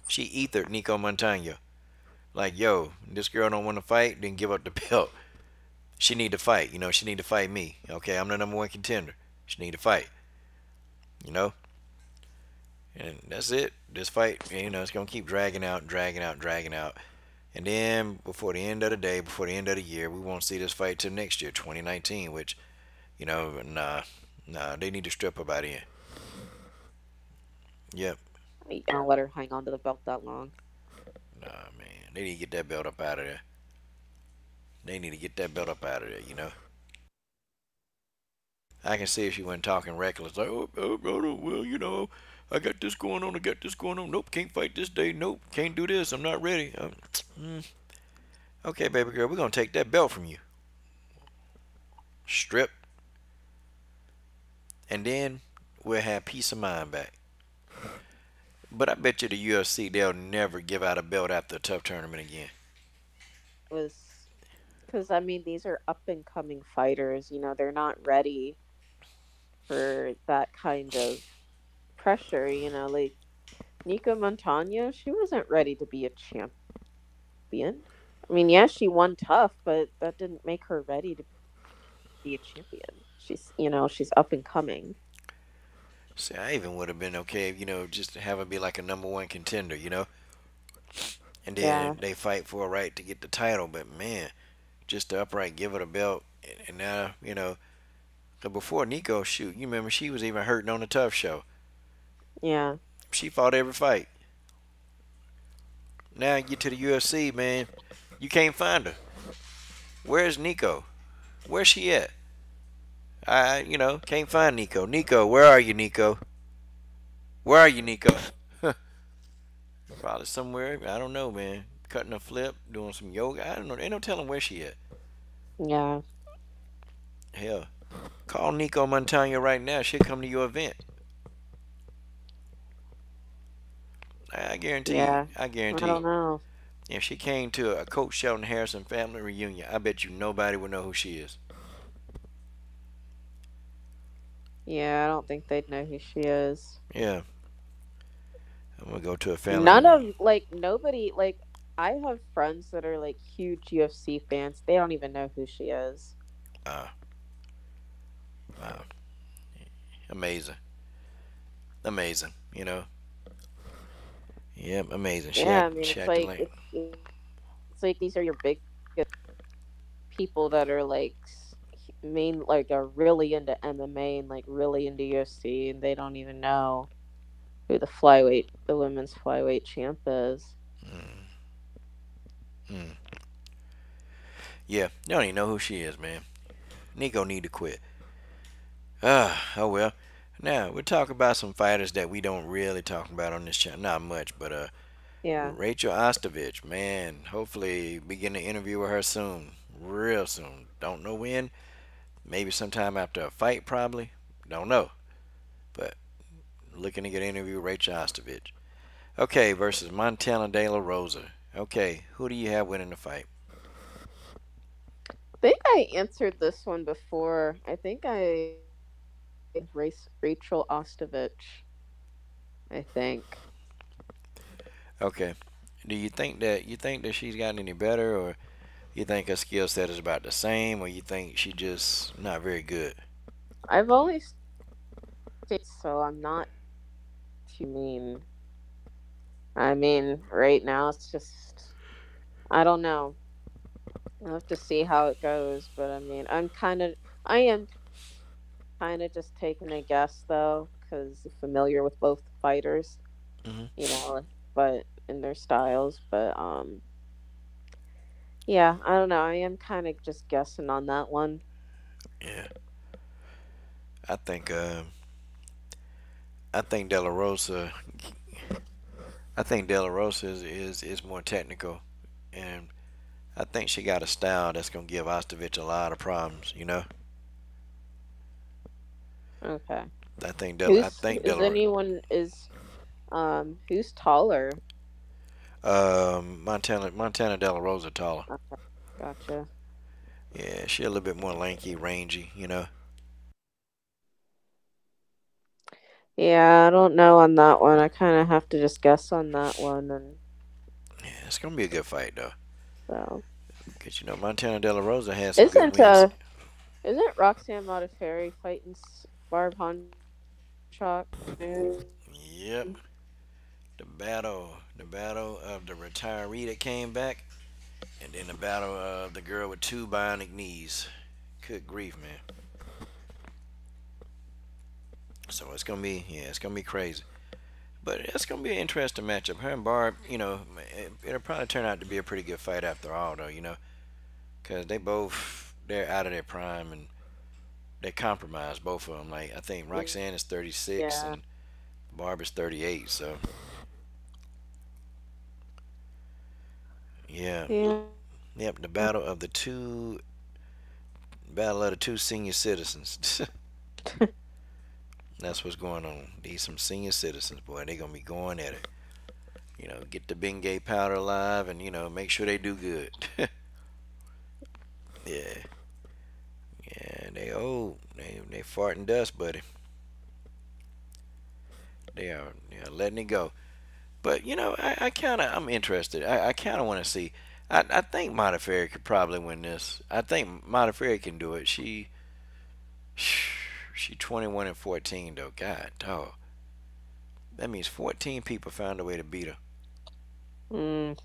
Speaker 1: she ethered Nicco Montano. Like, yo, this girl don't want to fight, then give up the belt. She need to fight. She need to fight me. Okay, I'm the number one contender. She need to fight. You know, and that's it. This fight, it's gonna keep dragging out, dragging out, dragging out. And then before the end of the day, before the end of the year, we won't see this fight till next year, 2019. Which, nah, they need to strip her by then. Yep.
Speaker 2: You can't let her hang on to the belt that long.
Speaker 1: Nah, man, they need to get that belt up out of there. They need to get that belt up out of there. I can see if she went talking reckless, like, oh, brother, well, I got this going on, I got this going on. Nope, can't fight this day. Nope, can't do this. I'm not ready. Okay, baby girl, we're gonna take that belt from you. Strip, and then we'll have peace of mind back. But I bet you the UFC they'll never give out a belt after a tough tournament again.
Speaker 2: It was because I mean these are up and coming fighters. They're not ready for that kind of pressure. Like Nicco Montano, she wasn't ready to be a champion. I mean, yeah, she won tough, but that didn't make her ready to be a champion. She's up and coming.
Speaker 1: See, I even would have been okay, just to have her be like a number one contender. And
Speaker 2: Yeah,
Speaker 1: then they fight for a right to get the title. But man, just to upright give her the belt, and now, 'cause before Nicco, shoot, you remember she was even hurting on the Tough Show.
Speaker 2: yeah.
Speaker 1: She fought every fight. Now you get to the UFC, man, you can't find her. Where's Nicco? Where's she at? Can't find Nicco. Nicco, where are you, Nicco? Where are you, Nicco? Probably somewhere. I don't know, man. Cutting a flip, doing some yoga. I don't know. Ain't no telling where she at.
Speaker 2: Yeah.
Speaker 1: Hell, call Nicco Montano right now. She'll come to your event. I guarantee you.
Speaker 2: Yeah.
Speaker 1: I
Speaker 2: I
Speaker 1: guarantee you.
Speaker 2: don't know.
Speaker 1: If she came to a Coach Shelton Harrison family reunion, I bet you nobody would know who she is.
Speaker 2: Yeah, I don't think they'd know who she is.
Speaker 1: Yeah, I'm gonna go to a family
Speaker 2: None
Speaker 1: reunion.
Speaker 2: of like nobody like I have friends that are like huge UFC fans. They don't even know who she is.
Speaker 1: Uh, Amazing, amazing. Yep, amazing.
Speaker 2: Yeah, I
Speaker 1: She
Speaker 2: mean
Speaker 1: acting like.
Speaker 2: it's like these are your big people that are like main like are really into MMA and like really into UFC and they don't even know who the women's flyweight champ is.
Speaker 1: Mm, mm. Yeah, they don't even know who she is, man. Nicco need to quit. Oh well. Now we'll talk about some fighters that we don't really talk about on this channel. Not much, but
Speaker 2: Yeah.
Speaker 1: Rachel Ostovich, man. Hopefully, we get an interview with her soon, real soon. Don't know when. Maybe sometime after a fight, probably. Don't know. But looking to get an interview with Rachel Ostovich. Okay, versus Montana De La Rosa. Okay, who do you have winning the fight?
Speaker 2: I think I answered this one before. I think I Rachel Ostovich. I think.
Speaker 1: Okay. Do you think that she's gotten any better, or you think her skill set is about the same, or you think she just not very good?
Speaker 2: I've only seen so I'm not too mean. I mean, right now it's just I don't know. I'll have to see how it goes, but I mean, I am kind of just taking a guess though cuz familiar with both fighters,
Speaker 1: Hmm.
Speaker 2: you know, but in their styles, but yeah, I don't know. I am kind of just guessing on that one.
Speaker 1: Yeah, I think I think De La Rosa I think De La Rosa is more technical, and I think she got a style that's gonna give Ostovich a lot of problems.
Speaker 2: Okay.
Speaker 1: I
Speaker 2: Who's
Speaker 1: think
Speaker 2: is anyone is who's taller?
Speaker 1: Montana De La Rosa taller.
Speaker 2: Okay, gotcha.
Speaker 1: Yeah, she a little bit more lanky, rangy.
Speaker 2: Yeah, I don't know on that one. I kind of have to just guess on that one, and
Speaker 1: Yeah, it's gonna be a good fight though,
Speaker 2: so
Speaker 1: cause Montana De La Rosa had some good
Speaker 2: isn't
Speaker 1: wins.
Speaker 2: isn't Roxanne Modafferi fighting Barb Honchak soon?
Speaker 1: Yep, the battle of the retiree that came back, and then the battle of the girl with two bionic knees. Good grief, man. So it's gonna be crazy. But it's gonna be an interesting matchup. Her and Barb, it'll probably turn out to be a pretty good fight after all, though. Because they're out of their prime and they're compromised, both of them. Like I think Roxanne is 36
Speaker 2: Yeah,
Speaker 1: and Barb is 38. So yeah,
Speaker 2: yeah,
Speaker 1: yep. The battle of the two senior citizens. That's what's going on. These some senior citizens, boy. They gonna be going at it. Get the Bengay powder alive and make sure they do good. Yeah, yeah. They old. They farting dust, buddy. They are letting it go. But I'm interested. I kind of want to see. I think Modafferi could probably win this. I think Modafferi can do it. She 21 and 14 though. God, dog. That means 14 people found a way to beat her.
Speaker 2: mm,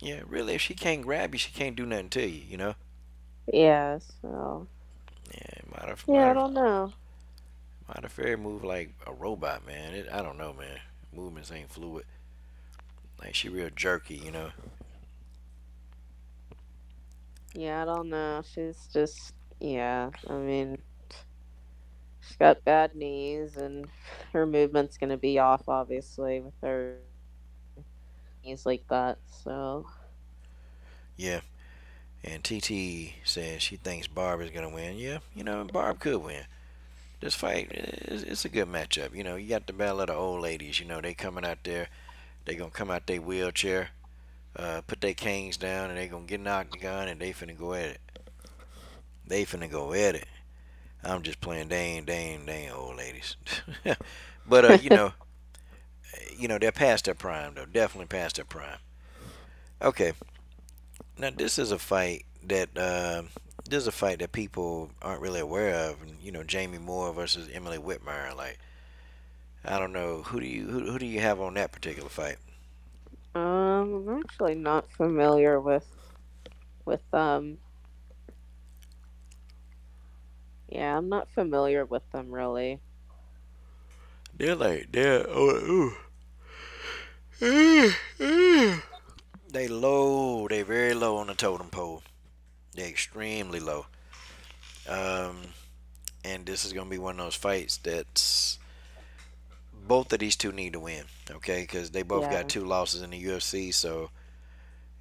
Speaker 1: Yeah, really. If she can't grab you, she can't do nothing to you.
Speaker 2: yeah. So
Speaker 1: Yeah,
Speaker 2: yeah, I don't know.
Speaker 1: Modafferi move like a robot, man. I don't know, man. Movements ain't fluid. Like she real jerky.
Speaker 2: Yeah, I don't know. She's just yeah. I mean, she's got bad knees, and her movement's gonna be off, obviously, with her knees like that. So
Speaker 1: Yeah. And TT says she thinks Barb is gonna win. Yeah, Barb could win. This fight, it's a good matchup. You got the battle of the old ladies. They coming out there. They gonna come out their wheelchair, put their canes down, and they gonna get knocked the gun, and they finna go at it. They finna go at it. I'm just playing. They ain't old ladies. But they're past their prime though. Definitely past their prime. Okay, now this is a fight that people aren't really aware of. Jamie Moore versus Emily Whitmire. Like, I don't know who do you have on that particular fight?
Speaker 2: I'm actually not familiar with yeah, I'm not familiar with them really.
Speaker 1: They're they low. They very low on the totem pole. They're extremely low. Um, and this is gonna be one of those fights that's both of these two need to win. Okay, because they both got
Speaker 2: Yeah.
Speaker 1: 2 losses in the UFC. So,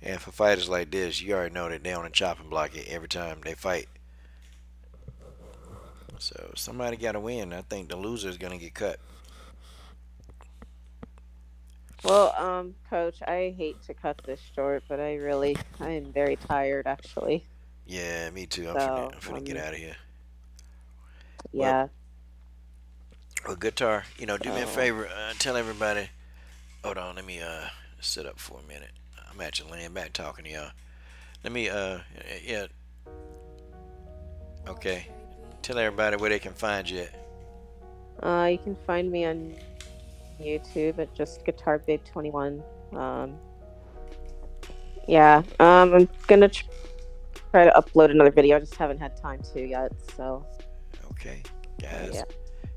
Speaker 1: and for fighters like this, you already know that they're on the chopping block every time they fight. So somebody got to win. I think the loser is gonna get cut.
Speaker 2: Well, coach, I hate to cut this short, but I am very tired actually.
Speaker 1: Yeah, me too. I'm finna,
Speaker 2: So,
Speaker 1: I'm finna get out of here. Well,
Speaker 2: yeah.
Speaker 1: Guitar, do me a
Speaker 2: So,
Speaker 1: favor. Tell everybody. Hold on, let me sit up for a minute. I'm actually laying back talking to y'all. Let me yeah. Okay. Tell everybody where they can find you at.
Speaker 2: you can find me on YouTube at just Guitar Babe 21. Yeah. I'm gonna try to upload another video. I just haven't had time to yet. So,
Speaker 1: Okay, guys.
Speaker 2: yeah.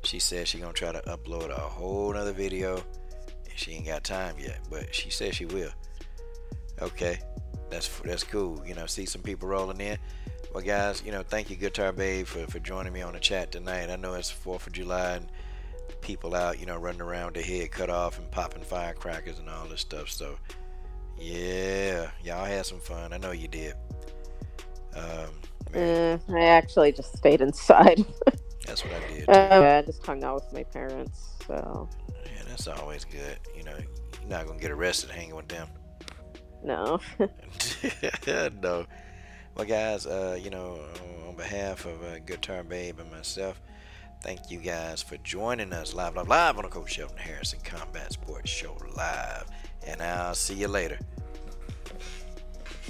Speaker 1: She said she gonna try to upload a whole nother video, and she ain't got time yet, but she said she will. Okay, that's cool. See some people rolling in. Well, guys, thank you, Guitar Babe, for joining me on the chat tonight. I know it's 4th of July and people out, running around with their head cut off and popping firecrackers and all this stuff. So, yeah, y'all had some fun. I know you did.
Speaker 2: I actually just stayed inside.
Speaker 1: That's what I did too.
Speaker 2: I just hung out with my parents. So,
Speaker 1: Yeah, that's always good. You're not gonna get arrested hanging with them.
Speaker 2: no.
Speaker 1: No. Well, guys, on behalf of Guitar Babe and myself, thank you guys for joining us live on the Coach Shelton Harrison Combat Sports Show live. And I'll see you later.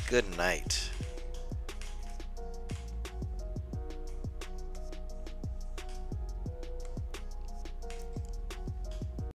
Speaker 1: Good night.